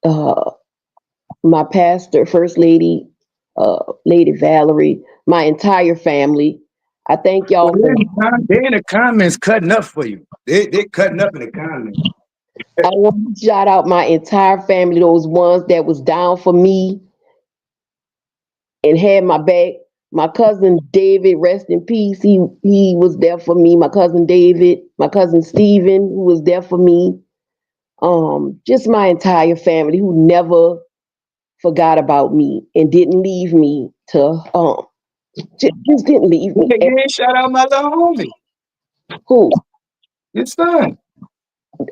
Speaker 4: uh, my pastor, First Lady, Lady Valerie, my entire family. I thank
Speaker 1: Well,
Speaker 4: y'all for.
Speaker 1: they in the comments cutting up for you. They cutting up in the comments.
Speaker 4: I want to shout out my entire family, those ones that was down for me and had my back. My cousin David, rest in peace. He was there for me. My cousin David, my cousin Stephen, who was there for me. Just my entire family who never forgot about me and didn't leave me to just didn't leave me.
Speaker 1: Hey, shout out my little homie.
Speaker 4: Who?
Speaker 1: Your son.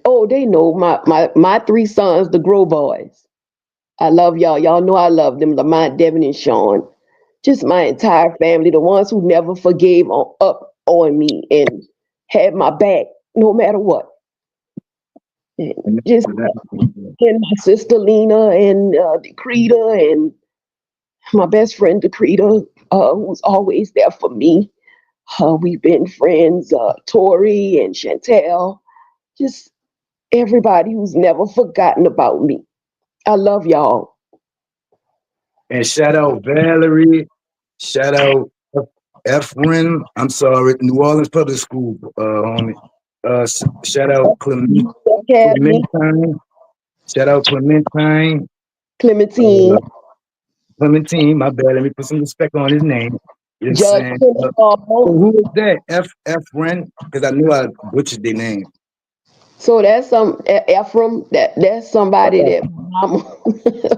Speaker 4: Oh, they know my 3 sons, the Grow Boys. I love y'all. Y'all know I love them. Lamont, Devin, and Sean. Just my entire family, the ones who never forgave up on me and had my back no matter what. And just and my sister Lena and Decreta and my best friend Decreta, who's always there for me. We've been friends, Tori and Chantel, just everybody who's never forgotten about me. I love y'all.
Speaker 1: And shout out Valerie. Shout out Efren. I'm sorry, New Orleans Public School, homie. Shout out
Speaker 4: Academy,
Speaker 1: Clementine. Shout out Clementine.
Speaker 4: Clementine,
Speaker 1: Uh, Clementine, my bad. Let me put some respect on his name. You know what I'm
Speaker 4: Judge
Speaker 1: saying?
Speaker 4: Penny
Speaker 1: So
Speaker 4: Hall.
Speaker 1: who is that? F Ren? Because I knew I butchered their name.
Speaker 4: So that's some Ephraim. That's somebody that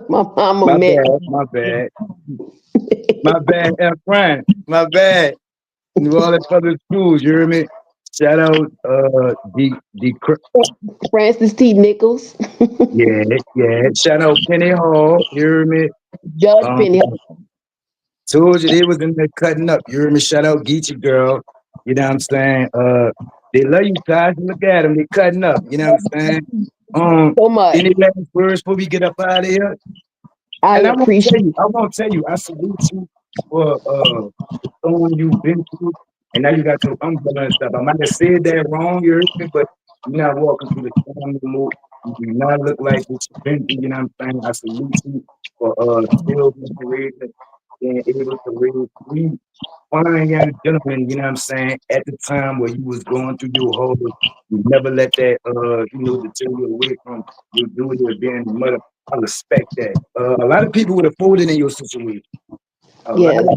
Speaker 4: my mama
Speaker 1: My
Speaker 4: met.
Speaker 1: bad, my bad. My bad, F Ren. My bad. New Orleans Public Schools, you hear me? Shout out
Speaker 4: Francis T. Nichols,
Speaker 1: yeah, yeah. Shout out Penny Hall, you hear me?
Speaker 4: Judge
Speaker 1: Um,
Speaker 4: Penny.
Speaker 1: told you they was in there cutting up. You hear me? Shout out Geechee girl. You know what I'm saying? They love you, Taj. Look at them, they cutting up. You know what I'm saying?
Speaker 4: so much.
Speaker 1: Any last words before we get up out of here?
Speaker 4: I
Speaker 1: And
Speaker 4: appreciate.
Speaker 1: I won't tell you, I salute you for someone you've been through, and now you got your umbrella and stuff. I might have said that wrong, you heard me, but you're not walking through the storm no more. You do not look like what you've been through, you know what I'm saying? I salute you for still being raising, being able to raise three fine young gentlemen, you know what I'm saying, at the time where you was going through your whole, you never let that deter you away from your duty of being a mother. I respect that. A lot of people would have folded in your situation. A lot
Speaker 4: Yeah.
Speaker 1: of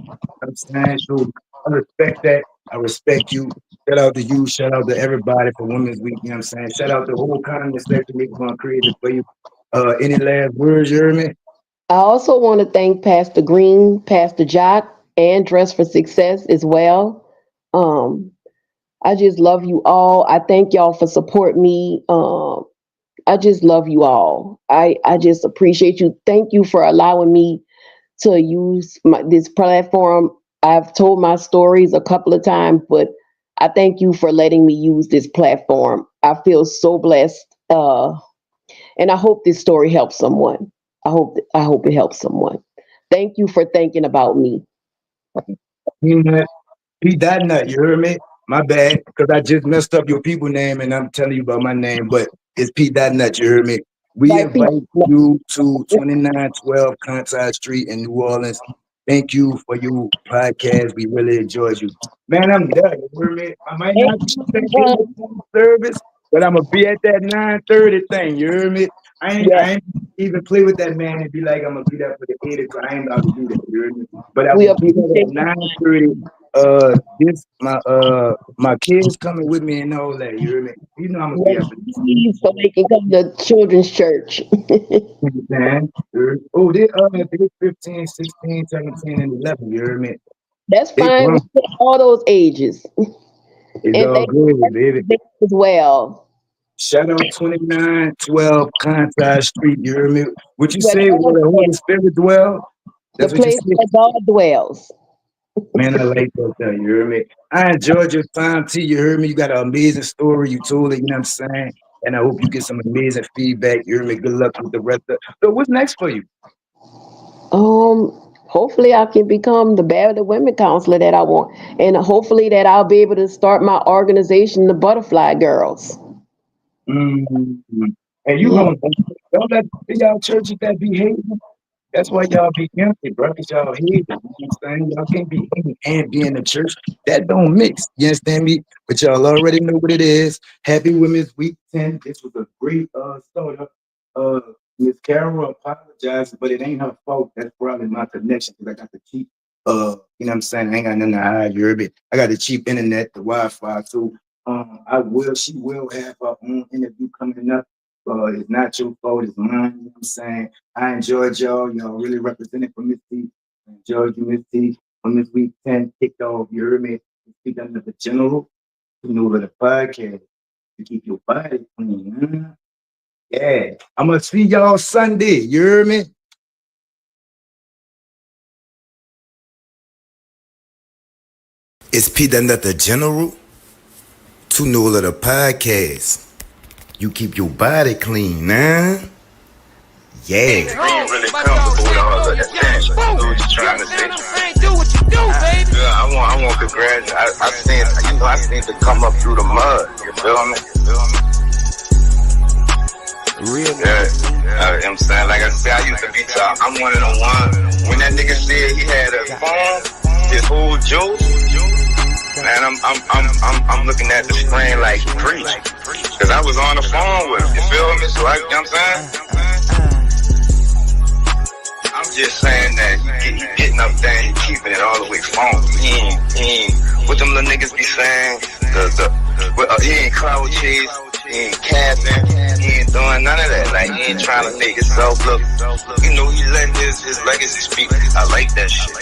Speaker 1: I'm saying, so I respect that. I respect you. Shout out to you. Shout out to everybody for Women's Week. You know what I'm saying? Shout out to the whole kindness that you make going crazy for you. Any last words, you heard me?
Speaker 4: I also want to thank Pastor Green, Pastor Jock, and Dress for Success as well. Um, I just love you all. I thank y'all for supporting me. I just love you all. I just appreciate you. Thank you for allowing me to use this platform. I've told my stories a couple of times, but I thank you for letting me use this platform. I feel so blessed, and I hope this story helps someone. I hope it helps someone. Thank you for thinking about me.
Speaker 1: Be that nut, you heard me? My bad, because I just messed up your people name and I'm telling you about my name, but it's Pete that nut, you heard me? We
Speaker 4: Right, Pete?
Speaker 1: invite you to 2912 Contact Street in New Orleans. Thank you for your podcast. We really enjoyed you. Man, I'm there, you heard me? I might not be at that service, but I'm gonna be at that 9:30 thing, you heard me?
Speaker 4: Yeah,
Speaker 1: I ain't even play with that man and be like I'm gonna be there for the 8 o'clock. I ain't about to do that, you heard me? But I
Speaker 4: we
Speaker 1: will be there
Speaker 4: appreciate
Speaker 1: at 9:30. This my kids coming with me and all that. You hear me? You know I'm gonna be
Speaker 4: yes,
Speaker 1: up in this thing.
Speaker 4: please, so they can come to children's church.
Speaker 1: Man. Oh, they 15, 16, 17, and 11. You hear me?
Speaker 4: That's
Speaker 1: They
Speaker 4: fine. We
Speaker 1: grown.
Speaker 4: take all those ages.
Speaker 1: It's
Speaker 4: And
Speaker 1: all
Speaker 4: thank you
Speaker 1: good, baby.
Speaker 4: as well.
Speaker 1: Shout out 2912 Contact Street. You hear me? What you
Speaker 4: Where
Speaker 1: say?
Speaker 4: God
Speaker 1: Where the Holy
Speaker 4: dwells,
Speaker 1: Spirit dwell?
Speaker 4: the
Speaker 1: That's what you
Speaker 4: place
Speaker 1: say.
Speaker 4: where God dwells.
Speaker 1: Man, I like that thing. You hear me? I enjoyed your time, T. You heard me? You got an amazing story. You told it, you know what I'm saying? And I hope you get some amazing feedback. You hear me? Good luck with the rest of. So what's next for you?
Speaker 4: Hopefully I can become the Battered Women counselor that I want. And hopefully that I'll be able to start my organization, the Butterfly Girls.
Speaker 1: Mm-hmm. And you
Speaker 4: Yeah.
Speaker 1: gonna don't let y'all churches that behave. That's why y'all be empty, bro. Cause y'all hate it. You know what I'm saying? Y'all can't be hating and be in the church. That don't mix. You understand me? But y'all already know what it is. Happy Women's Week 10. This was a great startup. Miss Carol apologizes, but it ain't her fault. That's probably my connection because I got the cheap you know what I'm saying? I ain't got nothing to hide, you heard me? I got the cheap internet, the Wi-Fi. So she will have her own interview coming up. It's not your fault, it's mine, you know what I'm saying? I enjoyed y'all. Y'all really represented for Miss T. I enjoyed you, Miss T. On this week 10 kicked off, you heard me? Speak under the general, you know, the podcast to keep your body clean. Huh? Yeah. I'm gonna see y'all Sunday, you heard me? It's Pete under the general to know the podcast. You keep your body clean, huh? Yeah.
Speaker 2: Are you really comfortable with all of that thing? I know what you're trying to say. Do what you do, baby. Yeah, I want congratulations. I seen to come up through the mud. You feel me? Real. Yeah. I'm saying, like I said, I used to be top. I'm one of the ones. When that nigga said he had a phone, his whole joke. Man, I'm looking at the screen like preach. Cause I was on the phone with him. You feel me? So you know what I'm saying? I'm just saying that he getting up there and keeping it all the way phone. He ain't what them little niggas be saying. He ain't cloud chase. He ain't capping. He ain't doing none of that. Like he ain't trying to make himself look. You know, he letting his legacy speak. I like that shit.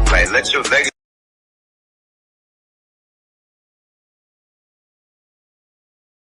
Speaker 2: Like let your legacy.